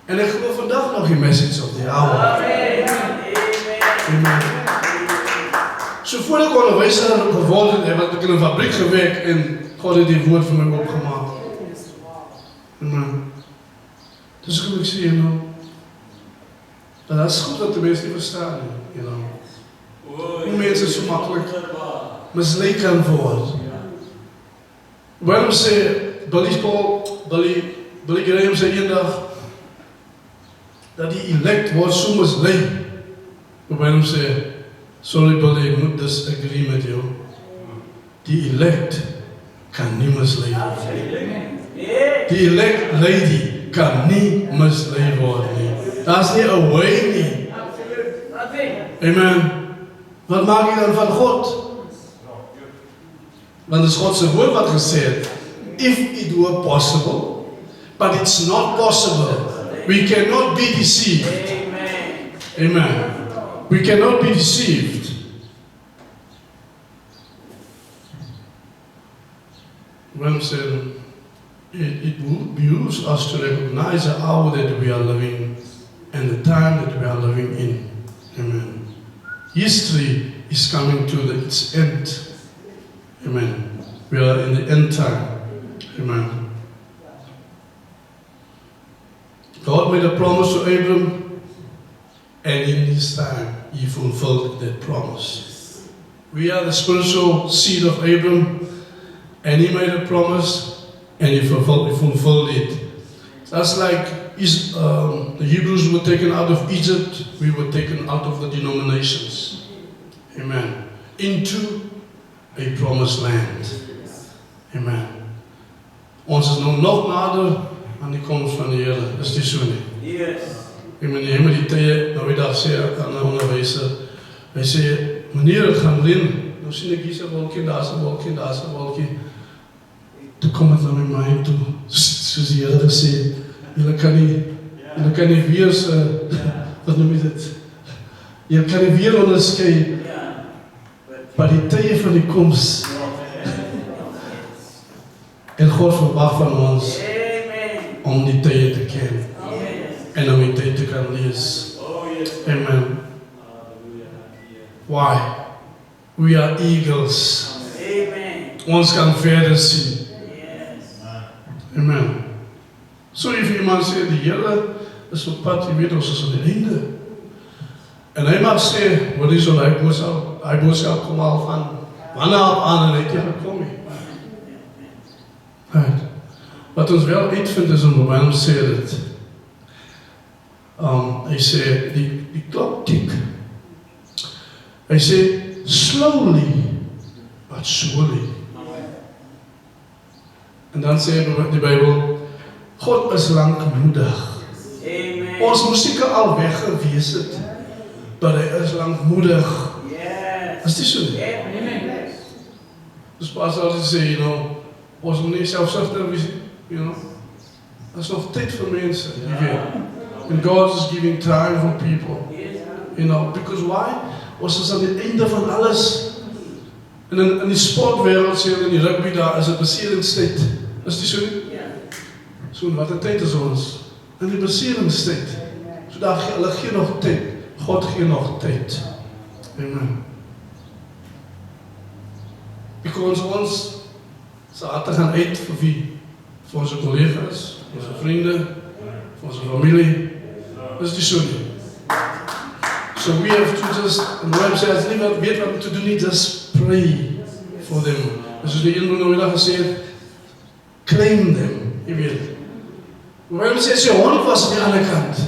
En ek geloof vandag nog die message of the hour. Amen. So voor ek onderwyser geword het, heb ek in 'n fabriek gewerk en God het die woord vir my opgemaak. Amen. Dus ek wil sê, dat is goed dat de mensen niet verstaan, hoe mensen zo makkelijk misleid kan worden. Waarom zei Billy Graham zei een dag dat die elect wordt zo misleid. Waarom zei, sorry Billy, ik moet disagree met jou. Die elect kan niet misleid worden. Die elect lady kan niet misleid worden. Dat is niet een way nie. Amen. Wat maak je dan van God? Want het is Godse woord wat gezegd. If it were possible, but it's not possible. We cannot be deceived. Amen. Amen. We cannot be deceived. When said, it behooves us to recognize the hour that we are living and the time that we are living in. Amen. History is coming to its end. Amen. We are in the end time. Amen. God made a promise to Abram, and in this time, He fulfilled that promise. We are the spiritual seed of Abram, and He made a promise, and He fulfilled it. That's like the Hebrews were taken out of Egypt, we were taken out of the denominations. Amen. Into a promised land. Amen. Ons is nou nog nader aan die koms van die Here. Is dit so nie? Yes. Ek meen, jy moet die tye, nou die dag sê aan die onderwyser, hy sê, meneer, het gaan reën. Nou sien ek hier se wolkie, daar se wolkie, daar se wolkie. Toe kom het na my mind toe, soos die Here gesê, julle kan nie weer wat noem jy dit? Julle kan nie weer onderskei by die tye van die koms. En God verwag van ons om die tye te ken en om die tye te kan lees. Amen. Why? We are eagles. Ons kan verder sien. Amen. So if iemand sê, die Here is op pad, jy weet ons is aan die einde. En hy mag sê, wat is al, hy boodskap kom al van, wanneer op aan en hy het jy gekom nie. Right. Wat ons wel uitvind is om Romein sê dit. Hy sê, die klok tik. Hy sê, slowly, but surely. En dan sê die Bybel, God is lankmoedig. Amen. Ons moes seker al weg gewees het, maar hy is lankmoedig. Yes. Is dit so? Amen. Dus pas altyd sê, ons moet nie selfsugtig wees, Daar is nog tyd vir mense, jy weet. And God is giving time for people. Because why? Ons is aan die einde van alles. En in die sportwereld sê in die rugby daar is 'n beseringstyd. Is dit so? So wat 'n tyd is ons? In die beseringstyd. So daar hulle gee nog tyd. God gee nog tyd. Amen. Because ons harte gaan uit vir wie? Vir onze collega's, onze vrienden, voor onze familie. Dat is die zo niet. So we have to just, and the Bible says, niemand weet wat te doen, niet just pray for them. Dus als de Heer nou weer gezegd, claim them, je weet. The Bible says, je hond was aan de andere kant.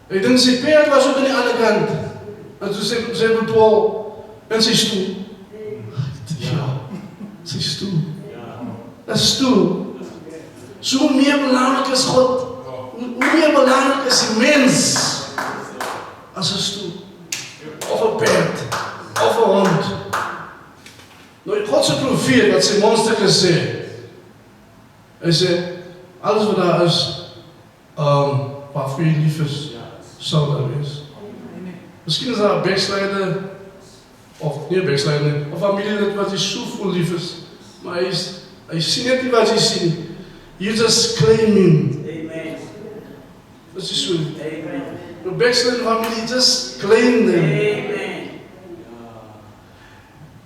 Ik denk, zijn paard was ook aan de andere kant. En toen zei Paul, en zijn stoel. Ja, zijn stoel. Dat is stoel. Zo meer belangrijk is God. Hoe meer belangrijk is die mens als een stoel. Of een paard. Of een hond. Nou, Godse profeet wat zijn monster gezegd. Hij zei, alles wat daar is, waarvoor je lief is, zal daar wees. Misschien is dat een backslider, of niet een backslider, of familielid wat je zo vol lief is. Maar hij ziet net niet wat je ziet. You just claim him. Amen. Dat is zo. Amen. Your backsliding family, just claim them. Amen.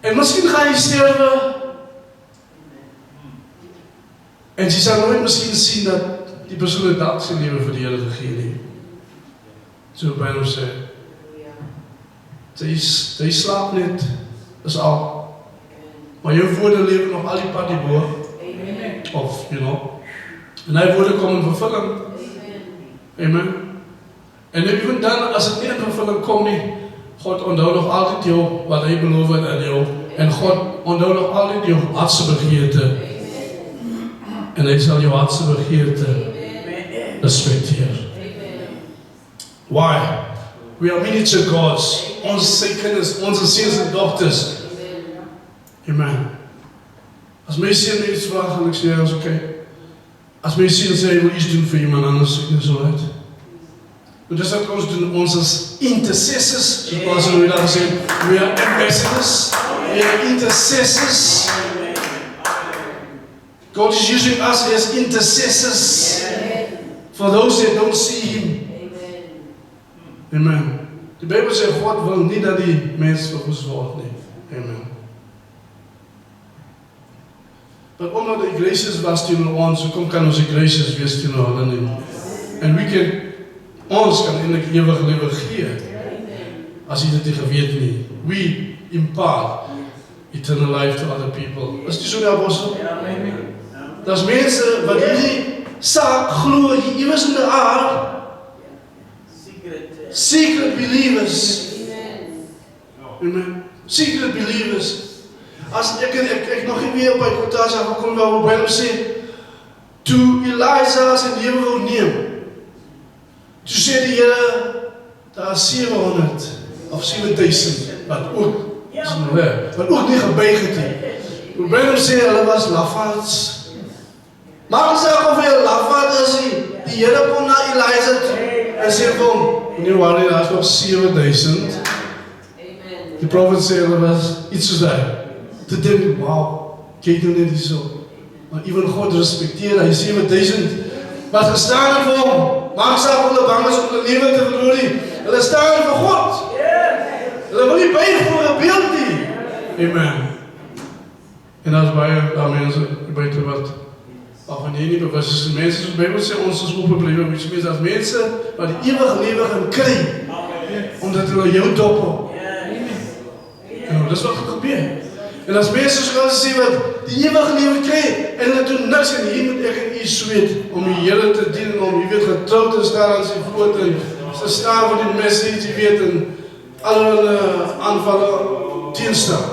En misschien ga je sterven. En je zal nooit misschien zien dat die persoon dat zijn leven voor de Heer gegeven heeft. Zo bij hem zeggen. Zij slaapt niet. Dat is al. Maar je woorden leven nog al die pad die boer. Of, En hij woorden komen vervullen. Amen. En even dan, als het niet in vervulling komt, God onthoudt nog altijd jou wat hij belooft aan jou. En God onthoudt nog altijd jouw hartsbegeerte. En hij zal jouw hartsbegeerte respecteren. Why? We are miniature gods. Onze kinders, onze zoons en dochters. Amen. Als mijn zin iets vragen, en ik zeg, oké. As mens sien sê hy wil iets doen vir iemand anders, sê ek so uit. En dis wat ons doen, ons is intercessors, soos ons nou daar gesê, we are ambassadors, we are intercessors. God is using us as intercessors for those that don't see Him. Amen. Die Bijbel sê, God wil nie dat die mens verwoes word nie. Amen. Maar omdat die gracious was teenoor ons, hoekom kan ons die gracious wees teenoor hulle nie? En ons kan eintlik ewig lewe gee, as jy dit nie geweet nie. We impart eternal life to other people. Is die so die apostel? Daar's mense wat hierdie saak glo hier iewers in die aard, secret believers. Amen. Secret believers. As ek nog nie weer op my quotasie afgekom waar Bijbel sê, toe Elijah sy lewe wil neem, toe sê die Here, daar is 700 of 7000 wat ook nie gebuig het nie. Die Bijbel sê, hulle was lafaards. Maar ons sê of jy lafaard is nie, die Here kom na Elijah toe, en sê vir hom, nie worry, daar is nog 7000. Die profet sê, hulle was iets soos dat. Te dink, wow, kyk nou net hier so. Maar even God respecteer, hy 7000 wat gestaan het vir hom. Maak saak hulle bang is om hulle lewe te verloor nie. Hulle staan vir God. Hulle wil nie buig voor 'n beeld nie. Amen. En as baie daar mense buite wat van jy nie bewus is, mense soos die Bijbel sê, ons is openblewe, which means as mense wat die ewige lewe gaan kry, omdat hulle jou doppel. En dis wat gebeur. En as mense soos sê wat die ewige lewe kry, en hulle doen niks, en hier moet ek en u sweet, om die Here te dien, en om, jy weet, getrouw te staan aan sy vloot, en te staan vir die message, jy weet, en alle aanvallen teenstaan.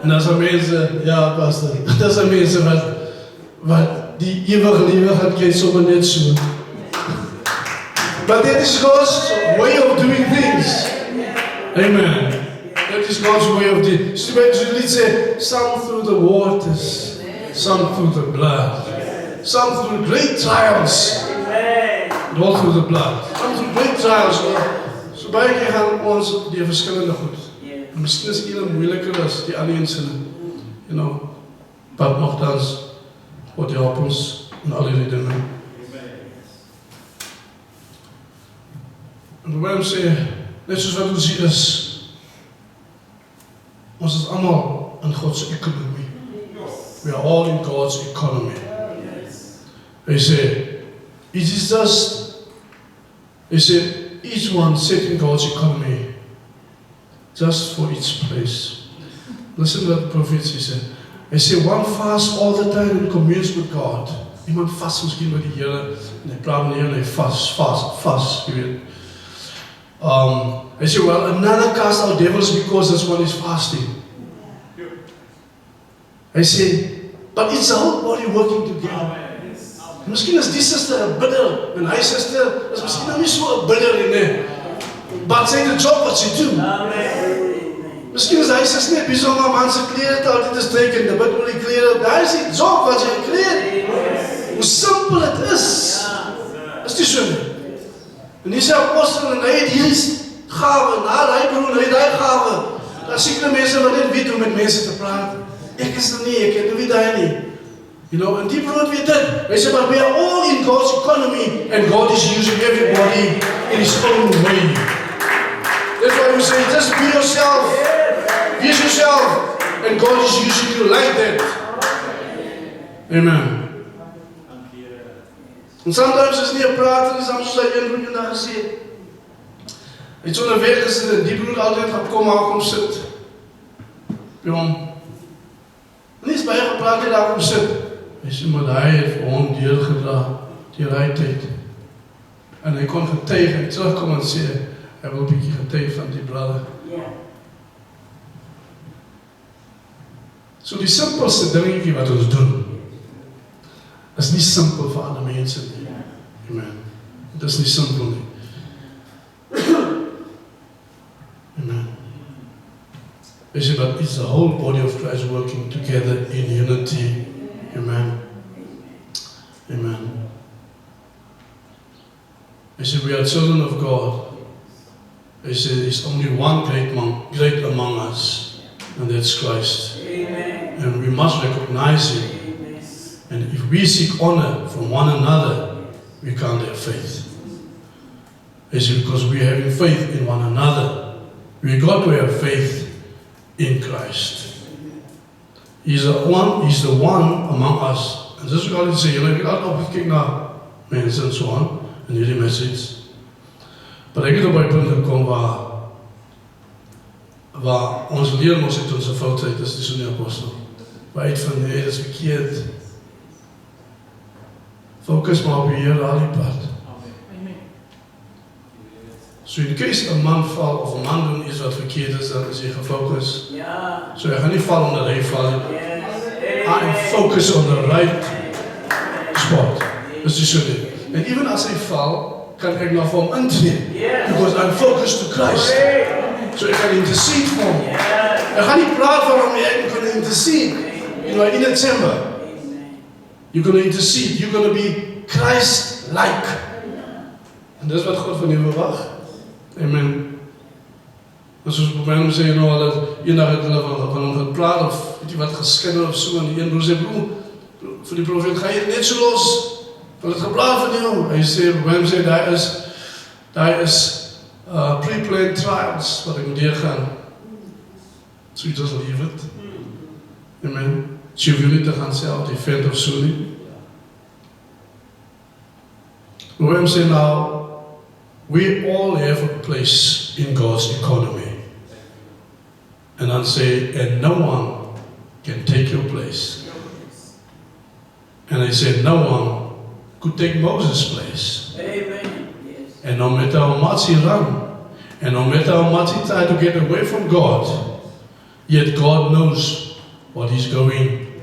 En as er mense, ja pastor, as er mense wat die ewige lewe gaan kry, sommer net so. But that is God's way of doing things. Amen. That is God's way of doing things. So die lied sê, some through the waters, some through the blood, some through great trials, and all through the blood. Some through great trials. So baie keer gaan ons die verskillende goed. En miskien is een moeiliker as die ander ene. You know, but nogthans, God help ons in al die dinge. En die Bijbel sê, net soos wat ons hier is, ons is allemaal in Godse economie. We are all in God's economy. Hy sê, it is just, hy sê, each one set in God's economy, just for its place. Listen what the prophecy said. Hy sê, one fast all the time and communes with God. Iemand vast miskien met die Here, en hy praat met die Here, en hy vast, jy weet. Hy sê, well, another cast out devils because this one is fasting. Hy sê, but it's the whole body working together. Miskien is die sister 'n bidder, en hy sister is miskien nou nie so 'n bidder nie. But sy the job what she do. Miskien is hy sister net besig om man se klere te altyd te stryk en te bid oor die klere. Daar is die job wat jy kry. Hoe simpel dit is. Is die so nie? En die sê apostel, en hy het hierdie gawe, hy broer, hy het die gawe. Daar is sekere mense wat net weet hoe met mense te praat. Ek is nou nie, ek het nou nie daai nie. You know, and die broer weet dit. Hy sê, but we are all in God's economy, and God is using everybody in His own way. That's why we say, just be yourself. Be yourself, and God is using you like that. Amen. En sometimes is nie 'n praat nie, soms hy een broer eendag gesê. Hy het so 'n weg gesit en die broer altyd gaan kom maar kom sit. By hom. Nie is baie gepraat, hy daar kom sit. Hy sê, maar hy het vir hom deurgedra, die tyd. En hy kon getuig en terugkom en sê, hy wil 'n bietjie getuig van die brother. So die simpelste dingetjie wat ons doen, is nie simpel vir ander mense nie. Amen. Dit is nie simpel nie. Amen. Hy sê, but it's the whole body of Christ working together in unity. Amen. said, we are children of God. He said, there's only one great among us, and that's Christ. Amen. And we must recognize Him. Amen. And if we seek honor from one another, we can't have faith. He said, because we are having faith in one another. We got to have faith in Christ. He's the one among us. En dis wat ek altyd sê, julle het altyd opgekyk na mense en so aan, in hierdie message. Maar ek het op 'n punt gekom waar ons leer ons uit onze foutheid, dis die so nie apostel. Waar uit van, nee, dis verkeerd. Focus maar op die Here al die pad. So in case 'n man val of 'n man doen iets wat verkeerd is, dan is hy gefocus. Ja. So hy gaan nie val omdat hy val nie. Yes. I focus on the right spot. Dis die so nie. En even as hy val, kan ek nog vir hom intree. Yes. Because I'm focused to Christ. So ek kan intercede vir hom. Yes. Ek gaan nie praat van hom nie, ek kan intercede. You know, in December, you're going to intercede. You're going to be Christ-like. En dis wat God van jou verwag. Amen. En soos op my sê, you know, dat eendag het hulle van hom gepraat, of weet jy wat, geskinne of so, en die een broer sê, broer, vir die profeet, ga jy net so los, wil het gepraat van jou. Hy sê, op my sê, daar is pre-planned trials, wat ek moet deurgaan. So you just leave it. Amen. So jy wil nie te gaan self-defend of so nie. Op my sê nou, we all have a place in God's economy. And I say, and no one can take your place. And I said, no one could take Moses' place. Amen. Yes. And no matter how much he ran, and no matter how much he tried to get away from God, yet God knows what he's doing.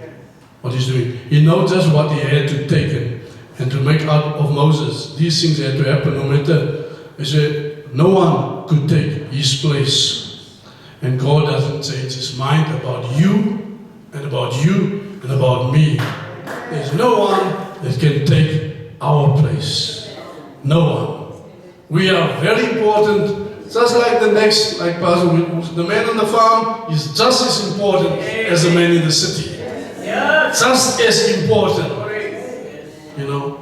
He knows just what he had to take and to make out of Moses. These things had to happen no matter. He said, no one could take his place. And God doesn't change his mind about you, and about you, and about me. There's no one that can take our place. No one. We are very important, just like the next, like Pastor, the man on the farm is just as important as the man in the city. Just as important. You know.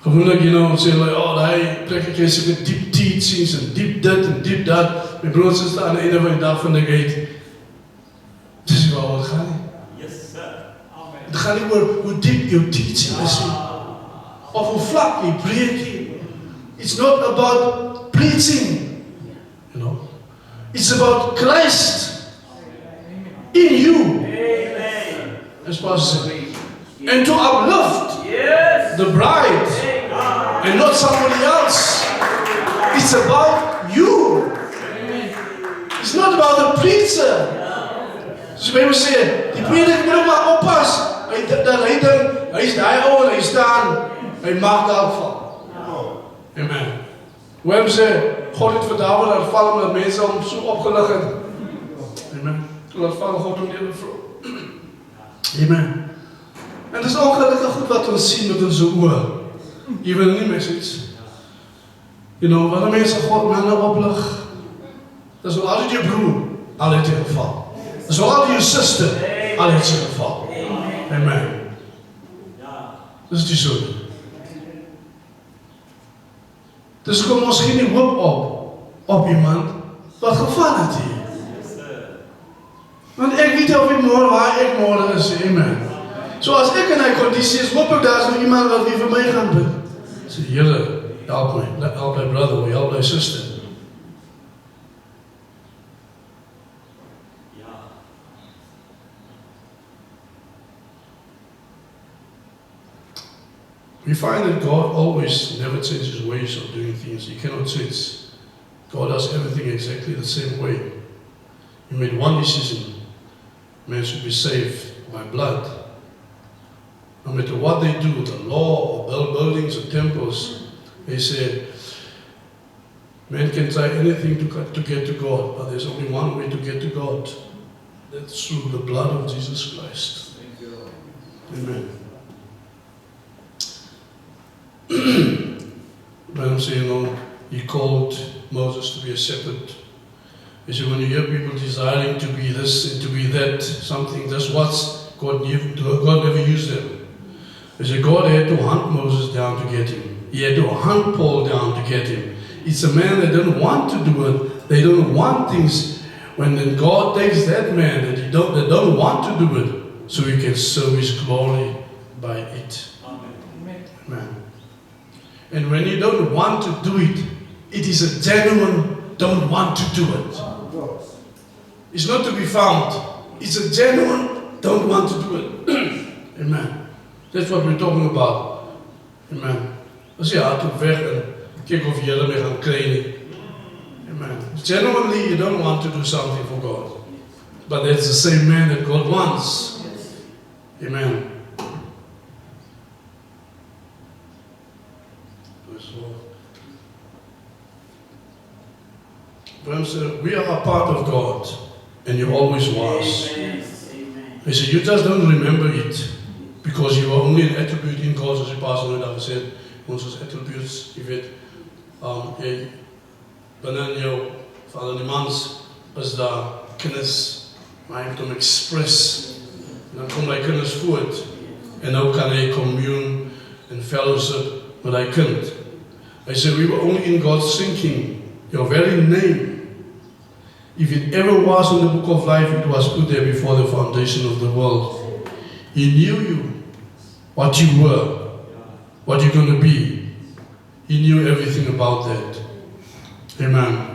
Gewoonlik, you know, sê hulle, oh, hy plek ek is met diep teachings en diep dit en diep dat. My broers is aan die einde van die dag van die gate. Dis nie waar het gaan nie. Yes, sir. Amen. Het gaan nie oor hoe diep jou teaching is nie. Of hoe vlak jy preek nie. It's not about preaching. You know. It's about Christ in you. Amen. As Pastor said. And to uplift the bride. And not somebody else. It's about you. It's not about the preacher. So people say, die prediker moet maar oppas. Hy is daai ou en hy staan. Hy mag daar val. Amen. Hoe sê, God het vir Dawid laat val omdat mense hom so opgelig het. Amen. Toe laat val God hom die vrou. Amen. En dit is ongelukkig goed wat ons sien met ons oë. Even in die message. You know, wanneer mense God manne oplig, dat is wel altijd je broer, al het jy geval. Dat is wel altijd je zuster, al het jy geval. Amen. Dat is die so. Dus kom ons geen hoop op iemand wat geval het hier. Want ek weet of ek môre waar ek môre is, amen. So as ek in die conditie is, hoop ek daar is nog iemand wat wie vir my gaan bid. Sê, Here, help my brother, or help my sister. We find that God always never changes ways of doing things. He cannot change. God does everything exactly the same way. He made one decision. Man should be saved by blood. No matter what they do, the law or build buildings or temples, they say, man can try anything to get to God, but there's only one way to get to God. That's through the blood of Jesus Christ. Amen. Branham said, he called Moses to be a shepherd. He said, when you hear people desiring to be this and to be that, something, that's what God never used them. He said, God had to hunt Moses down to get him. He had to hunt Paul down to get him. It's a man that don't want to do it. They don't want things. When then God takes that man that don't want to do it, so he can serve his glory by it. Amen. And when you don't want to do it, it is a genuine don't want to do it. It's not to be found. It's a genuine don't want to do it. Amen. That's what we're talking about. Amen. As jy hart op weg en kyk of jy hulle mee gaan kry nie. Amen. Genuinely you don't want to do something for God. But that's the same man that God wants. Amen. We are a part of God, and you always was. He said, you just don't remember it, because you are only an attribute in God, as die pastor nou daar gesê het, ons is attributes, jy weet, jy, binne in jou, vir al die mans, is daar kinders, maar hy moet hom express, en dan kom hy kinders voort, en nou kan hy commune en fellowship met hy kind. Hy sê, we were only in God's thinking, your very name. If it ever was in the book of life, it was put there before the foundation of the world. He knew you, what you were, what you're going to be. He knew everything about that. Amen.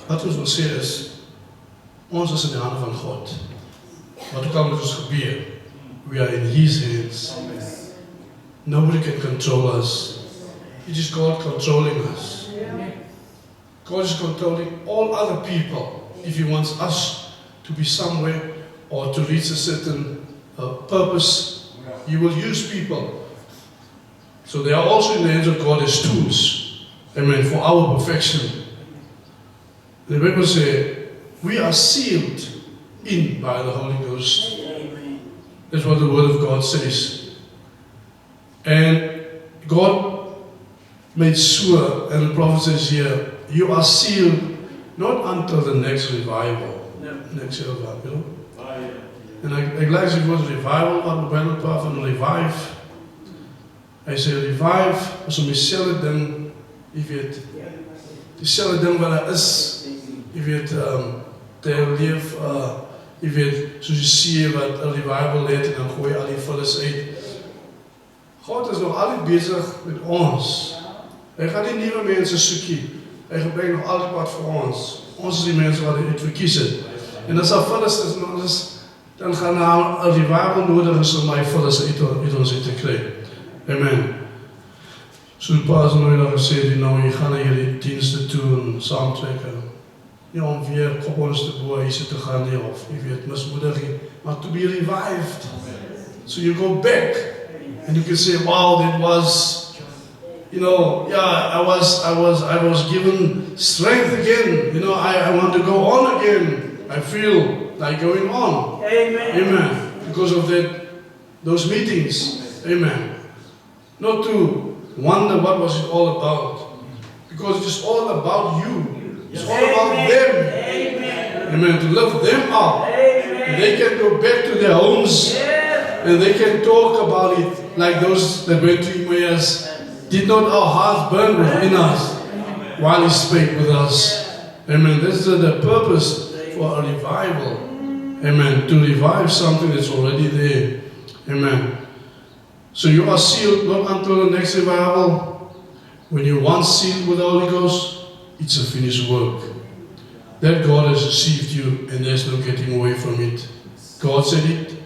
Wat ons wil sê is, ons is in die hande van God. Wat ook al met ons gebeur, we are in His hands. Nobody can control us. It is God controlling us. God is controlling all other people. If He wants us to be somewhere or to reach a certain purpose, He will use people. So they are also in the hands of God as tools. Amen. For our perfection. The Bible says, we are sealed in by the Holy Ghost. That's what the Word of God says. And God made sure, and the prophet says here, you are sealed not until the next revival. Next revival, En ek like die woord revival, wat die Bijbel praat van revive. Hy sê revive is om dieselfde ding, jy weet, dieselfde ding wat daar is. Jy weet, te herleef, jy weet, soos jy sê wat een revival het, en dan gooi al die vullis uit. God is nog altyd bezig met ons. Hy gaan nie nieuwe mense soekie. Hy gebruik nog altyd wat vir ons. Ons is die mense wat hy uitverkies het. En as daar vullis is, dan gaan daar een revival nodig is om my vullis uit ons uit te kry. Amen. So die paas nooit al gesê, jy gaan na jullie dienste toe en saamtrekken. Nie om weer op ons te boe huise te gaan nie, of jy weet, mismoedig nie, maar to be revived. So you go back, and you can say, wow, that was, I was given strength again, I want to go on again. I feel like going on. Amen. Amen. Because of those meetings. Amen. Not to wonder what was it all about. Because it's all about you. It's all about them. Amen. Amen. To lift them up. Amen. They can go back to their homes. And they can talk about it like those that went to Emmaus. Did not our hearts burn within us while He spake with us? Amen. This is the purpose for a revival. Amen. To revive something that's already there. Amen. So you are sealed not until the next revival. When you're once sealed with the Holy Ghost, it's a finished work. That God has received you, and there's no getting away from it. God said it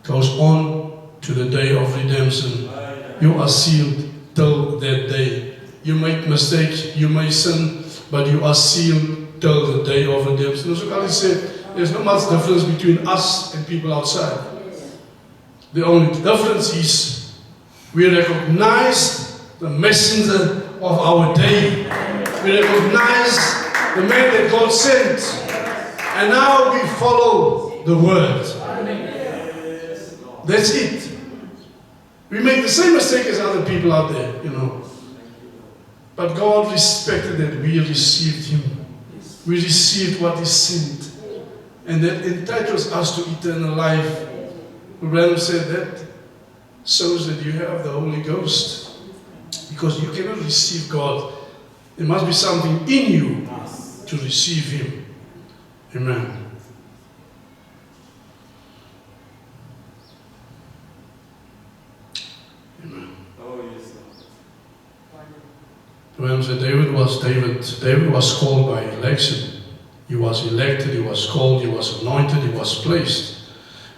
goes on to the day of redemption. You are sealed till that day. You make mistakes, you may sin, but you are sealed till the day of redemption. As I said, there's not much difference between us and people outside. The only difference is We recognize the messenger of our day. We recognize the man that God sent. And now we follow the word. That's it. We make the same mistake as other people out there, you know. But God respected that we received Him. We received what He sent. And that entitles us to eternal life. Branham said that shows that you have the Holy Ghost. Because you cannot receive God. There must be something in you to receive Him. Amen. Amen. Branham said David was called by election. He was elected, he was called, he was anointed, he was placed.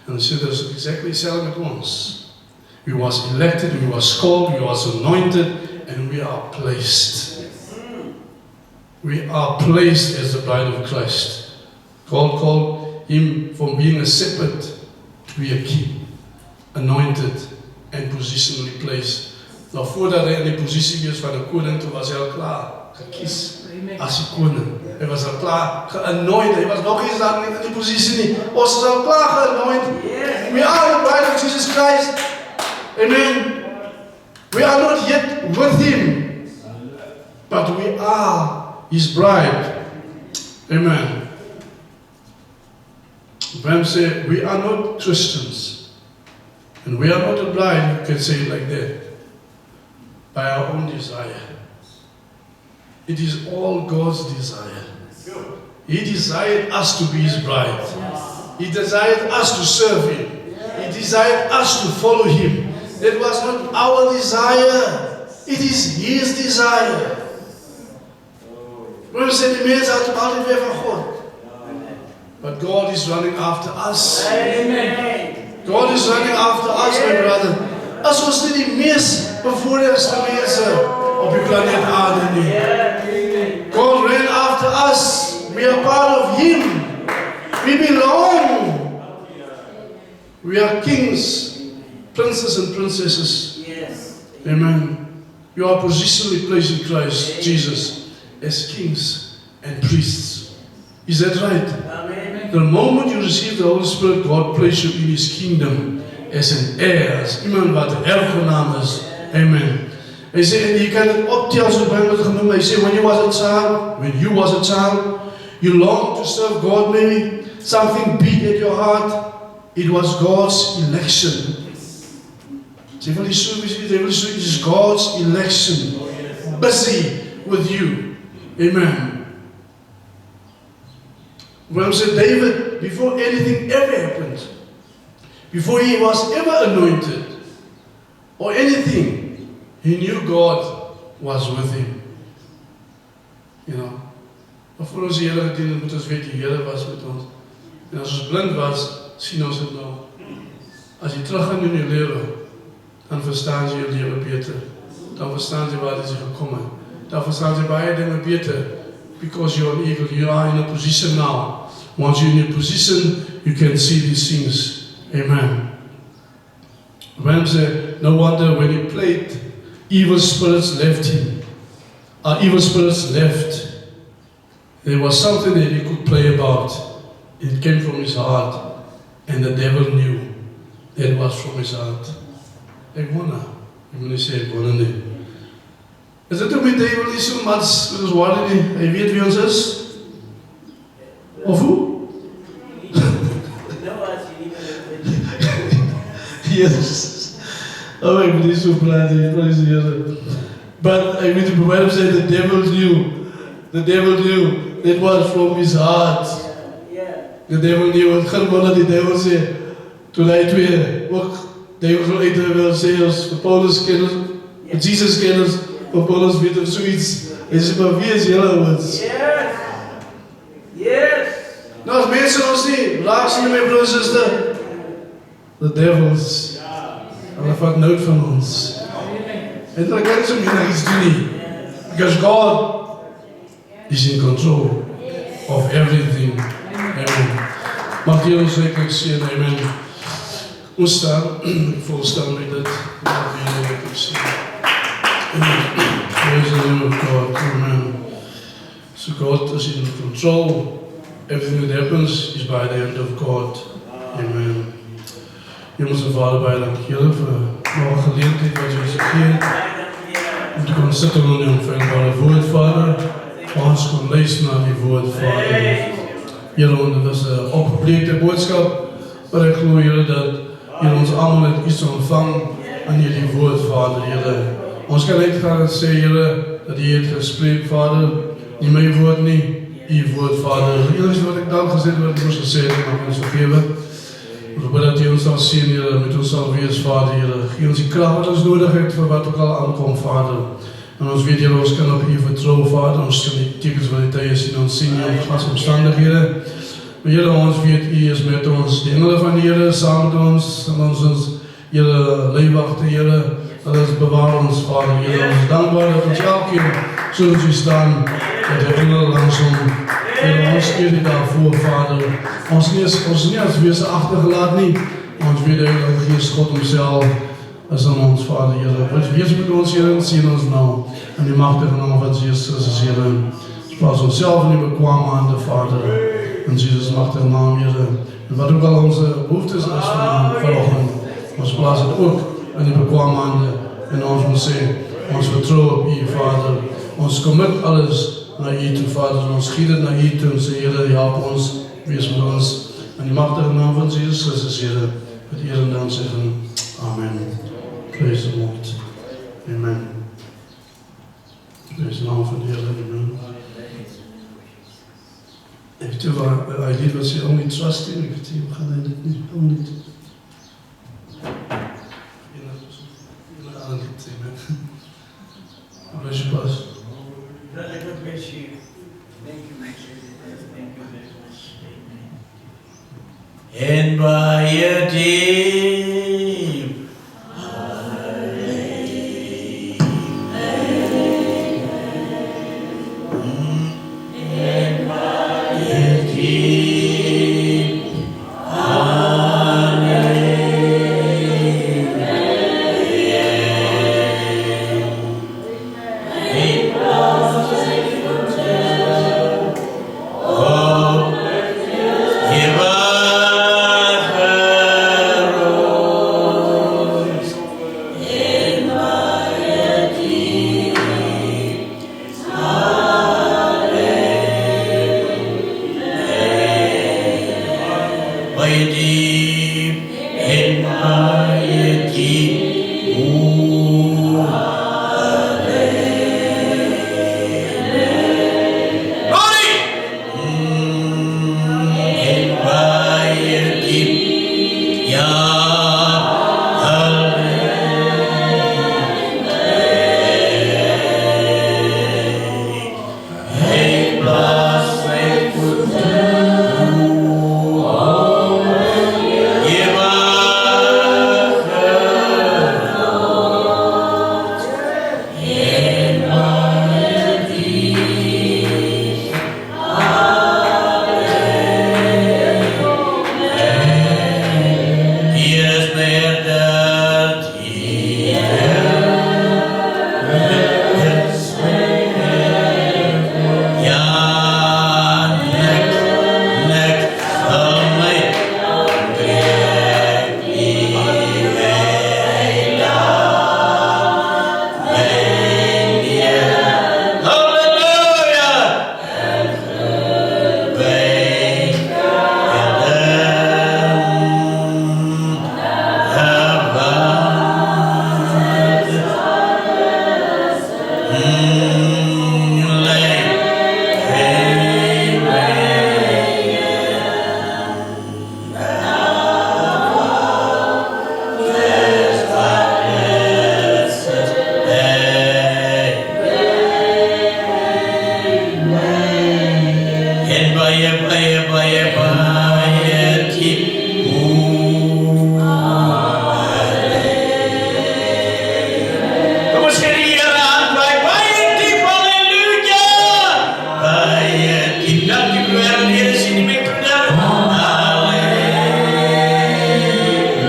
And he said there's exactly seven at once. He was elected, he was called, he was anointed, and we are placed. We are placed as the bride of Christ. God called him from being a shepherd to be a king, anointed and positionally placed. Nou, voordat hy in die posisie was van 'n koning, toe was hy al klaar gekies as die koning. Hy was al klaar geanoint. Hy was nog eens daar niet in die posisie nie. Ons is al klaar geanoint. We are the bride of Jesus Christ. Amen. We are not yet with Him, but we are His bride. Amen. Branham said, we are not Christians, and we are not a bride, you can say it like that, by our own desire. It is all God's desire. He desired us to be His bride. He desired us to serve Him. He desired us to follow Him. That was not our desire. It is His desire. We said die mense hou altyd weer van God. But God is running after us. God is running after us, my brother. As ons nie die mees bevoordeelde mense op die planeet aarde nie. God ran after us. We are part of Him. We belong. We are kings, princes and princesses. Amen. You are positionally placed in Christ Jesus as kings and priests. Is that right? Amen. The moment you receive the Holy Spirit, God placed you in His kingdom as an heir, as iemand wat erfgenaam is. Amen. Hy sê, en jy kan het optel soos Bijbel het genoem. Hy sê, when you was a child, you longed to serve God maybe, something beat at your heart. It was God's election. It is God's election. Busy with you. Amen. When said David, before anything ever happened, before he was ever anointed or anything, he knew God was with him. You know. Maar voor ons die Here gedien het, moet ons weet die Here was met ons. En as ons blind was, sien ons dit nou. As jy teruggaan in jou lewe, dan verstaan jy jou lewe beter. Dan verstaan jy waar jy gekom het. Dan verstaan jy baie dinge beter. Because you are in a position now. Once you're in a position, you can see these things. Amen. When said, no wonder when he played, evil spirits left him. Evil spirits left. There was something that he could play about. It came from his heart. And the devil knew that it was from his heart. Ek wonder. Ek moet nie sê ek wonder nie. Is dit ook met die devil nie so much met ons waarde nie? Hy weet wie ons is? Of hoe? Yes. Oh, ek moet nie so praat nie. Praise die Here. But I mean, the Bible said the devil knew. The devil knew it was from his heart. The devil knew. Het gaan wonder die devil sê, toe hy twee ook devil wil uit wil sê as vir Paulus kenners, vir Jesus kenners, vir Paulus weet of so iets. Hy sê, maar wie is julle ouens? Yes. Nou as mense ons nie, raak sien my broers en susters, the devils, hulle vat nood van ons. En hulle kan so min iets doen nie. Because God is in control of everything. Amen. Mag die ons werkelijk sien, amen. Ons staan, ek volstaan met dit, wat weer ek sê. Praise the name of God, amen. So God is in control. Everything that happens is by the hand of God. Amen. Hemelse Vader, baie dankie Here vir nog geleentheid wat U ons gegee het. Om te kon sit en in onfeilbare woord, Vader. Ons kon luister na die woord, Vader. Here, dit is 'n opgebleekte boodskap, maar ek glo Here dat Here ons almal het iets ontvang aan hierdie woord, Vader, Here. Ons kan net gaan sê, Here, dat U het gespreek, Vader, nie my woord nie, U woord, Vader. Hier wat ek dan gesê het, wat ek moes gesê het, mag ons vergewe. Ons bid dat U ons sal sien, Here, met ons sal wees, Vader, Here. Gee ons die krag wat ons nodig het vir wat ook al aankom, Vader. En ons weet, Here, ons kan op U vertrou, Vader. Ons kan die tekens van die tye sien, ons sien U ons omstandighede. Maar Here, ons weet, U is met ons. Die engele van die Here saam met ons, en ons Here, leiwagte, Here, dat ons bewaar ons, Vader, Here. Ons dankbaar dat ons elkeen soos U staan, met die engel langs hom. Here, ons keer U daarvoor, Vader. Ons nie as wees agtergelaat nie. Ons weet, Heilige Gees, God homself is aan ons, Vader, Here. Wees met ons, Here, en sien ons nou. In die magtige naam van Jesus is, Here. Ons plaas onsself in die bekwame hande, Vader. In Jesus' magtige naam, Here. En wat ook al onze behoeftes is vanoggend, ons plaas het ook in die bekwame hande. En ons moet sê, ons vertrou op U, Vader. Ons commit alles na U toe, Vader. En ons giet dit na U toe en sê, Here, help ons, wees met ons. In die magtige naam van Jesus Christus, Here. Met eer en dank zeggen, amen. Praise the Lord. Amen. Praise the naam van de Heer, amen. If you I did was say only trust in it, you can only bless you, Pastor. Brother, God bless you. Thank you, my Jesus. Thank you very much. Amen. And by a deep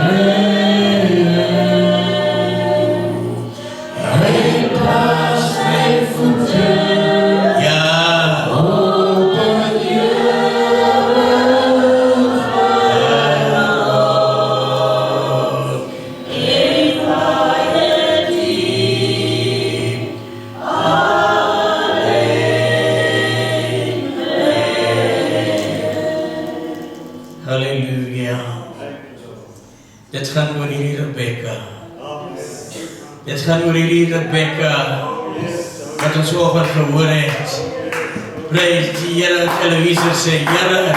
Amen. Dit gaan oor hierdie Rebecca. Dit gaan oor hierdie Rebecca wat ons vanoggend gehoor het. Prys die Here. Eloise sê, Here,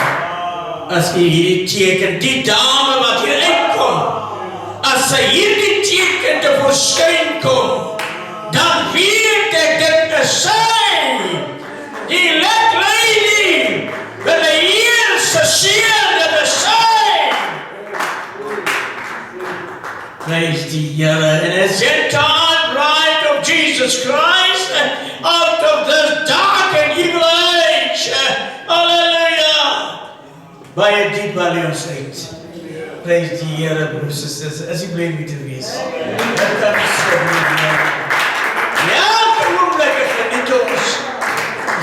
as U hierdie teken, die dame wat hier uitkom, as sy hierdie teken te verskyn kom, dan weet ek dit is sy, die elect lady, met die Heer se seën, dit is sy. Praise die Here. And as Gentile bride of Jesus Christ, out of this dark and evil age, hallelujah, by a deep valley of sight. Praise die Here, broers en susters, asseblief met te wees. Dit kan nie so wees. Elke oomblik geniet ons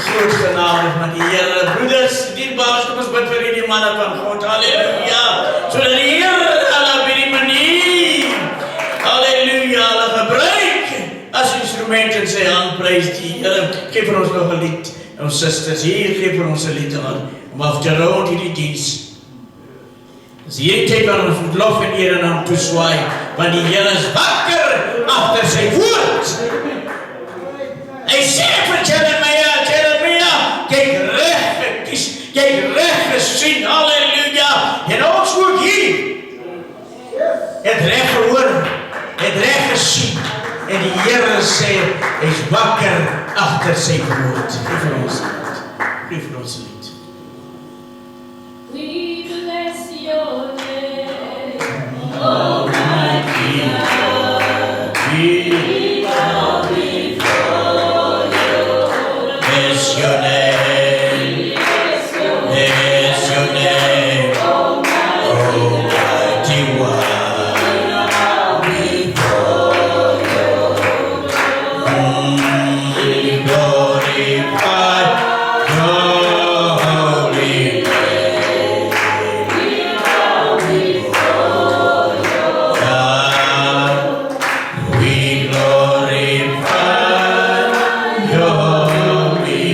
groot genade van die Here. Broeders, die baas, kom ons bid vir die manne van God, halleluja, sodat die Here hulle op die manier, halleluja, hulle gebruik as instrument in sy hand. Praise die Here. Geef vir ons nog 'n lied. Ons sisters hier, geef vir ons 'n lied aan, om af te rond hierdie diens. Dis hierdie tyd waar ons moet lof en eer aan hom toeswaai, want die Here is wakker agter sy woord. Hy sê vir Jeremia, kyk reg gesien, halleluja, en ons ook hier, het reg gehoor, het reg gesien, en die Here sê, hy is wakker agter sy woord. Geef vir ons lied. We bless your name, Almighty God. We bow before you. Bless your name, bless your name, Almighty One. Glorify your holy name. God, we glorify your holy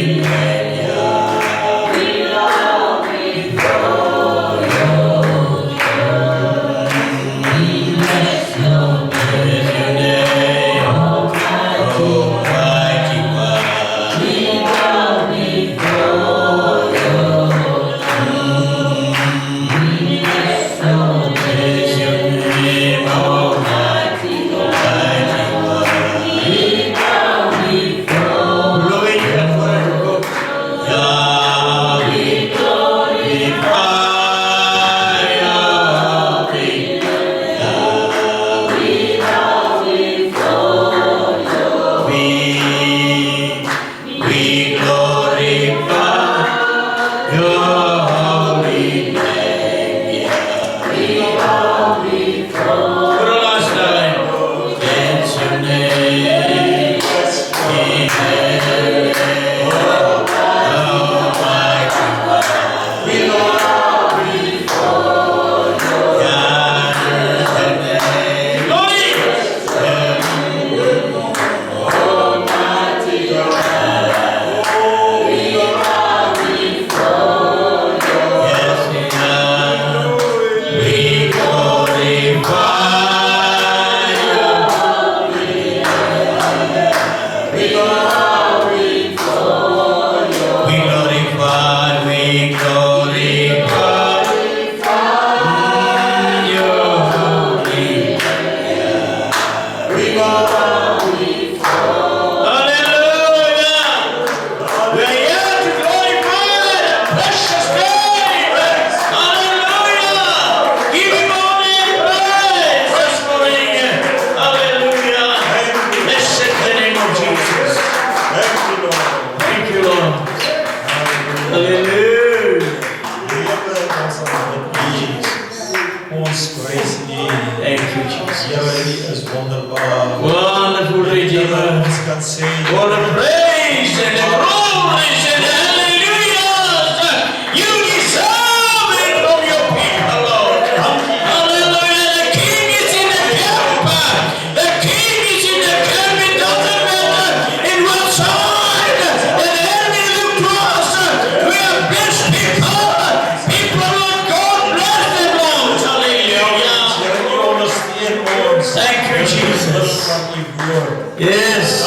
Yes.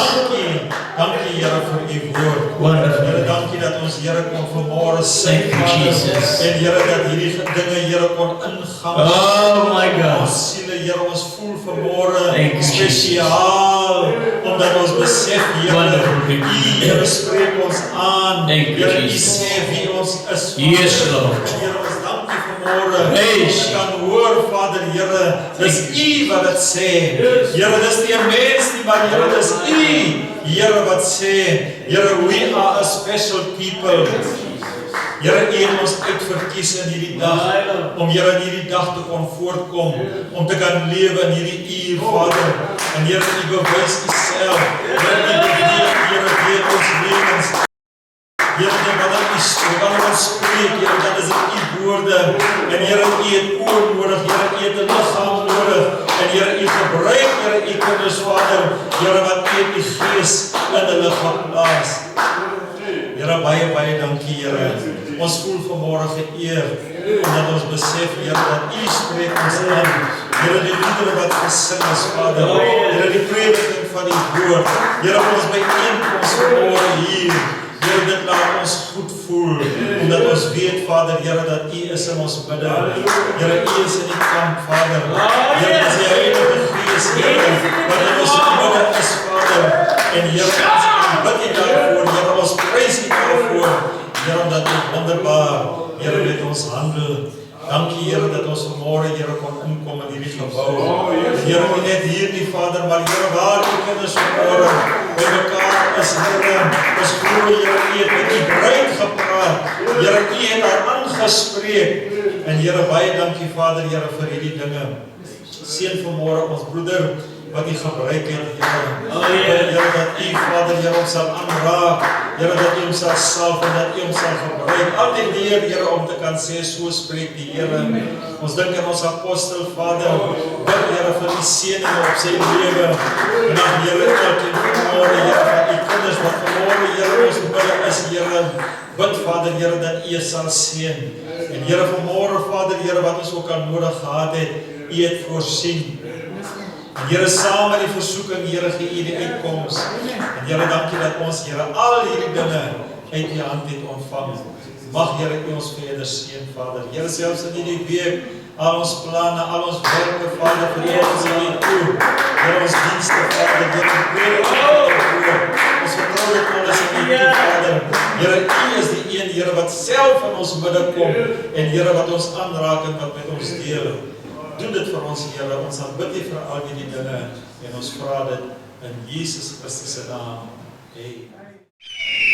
Dankie Here vir u woord. Wonderful. Here, dankie dat ons Here kon vanmôre sing, Thank you, Jesus. En Here, dat hierdie dinge Here kon ingaan. Oh my God. Ons siele Here, ons voel vanmôre Thank you, spesiaal, omdat ons besef Here, Wonderful. u Here spreek ons aan. Thank you, Here, u Jesus. sê wie ons is. Yes, Lord. Here, ons dankie vanmôre. Yes. Ons kan hoor, Vader Here, dis u wat dit sê. Here, dis nie 'n mens nie, maar Here, dis u. Here wat sê, Here, we are a special people. Here, u het ons uitverkies in hierdie dag, om Here in hierdie dag te kon voortkom, om te kan lewe in hierdie uur, Vader. En Here, u bewys u self. Here, u beweeg, Here, deur ons lewens. Here, wanneer ons spreek, Here, dan is dit u woorde. En Here, u het oor nodig, Here, u het 'n liggaam nodig. En Here, u gebruik, Here, u kinders, Vader. Here, wat u het u gees in hulle geplaas. Here, baie dankie, Here. Ons voel vanmôre geëer, omdat ons besef, Here, dat u spreek ons aan. Here, die liedere wat gesing is, Vader. Here, die prediking van die woord. Here, ons byeenkoms vanmôre hier. Here, dit laat ons goed voel, omdat ons weet, Vader, Here, dat u is in ons midde. Here, u is in die kamp, Vader. Here, is die Heilige Gees, Here, wat in ons midde is, Vader. En Here, ons aanbid u daarvoor, Here, ons prys u daarvoor. Here, omdat u wonderbaar, Here, met ons handel. Dankie, Here, dat ons vanmôre, Here, kon inkom in hierdie gebou. Here, nie net hier nie, Vader, maar Here, waar u kinders vanmôre by mekaar is, Here, ons glo, Here, u het met die bruid gepraat. Here, u het haar aangespreek. En Here, baie dankie, Vader, Here, vir hierdie dinge. Seën vanmôre ons broeder wat u gebruik het, Here. Here, dat u, Vader, Here, ons sal aanraak. Here, dat u ons sal salf en dat u ons sal gebruik. Altyd weer, Here, om te kan sê, so spreek die Here. Ons dink aan ons apostel, Vader. Bid, Here, vir die seëning op sy lewe. En dan, Here, elke vanmôre, Here, van u kinders wat vanmôre, Here, ons bidde is, Here. Bid, Vader, Here, dat u sal seën. En Here, vanmôre, Vader, Here, wat ons ook aan nodig gehad het, u het voorsien. En Here, saam met die versoeking, Here, gee u die uitkoms. En Here, dankie dat ons, Here, al hierdie dinge uit u hand het ontvang. Mag, Here, u ons verder seën, Vader. Here, selfs in hierdie week, al ons planne, al ons werke, Vader, vir ons in u toe. Here, ons dienste, Vader, Here, ons vertrou dit alles in u toe, Vader. Here, u is die een, Here, wat self in ons midde kom, en Here, wat ons aanraak en wat met ons deel. Doen dit vir ons, Here. Ons aanbid u vir al hierdie dinge en ons vra dit in Jesus Christus se naam. Amen.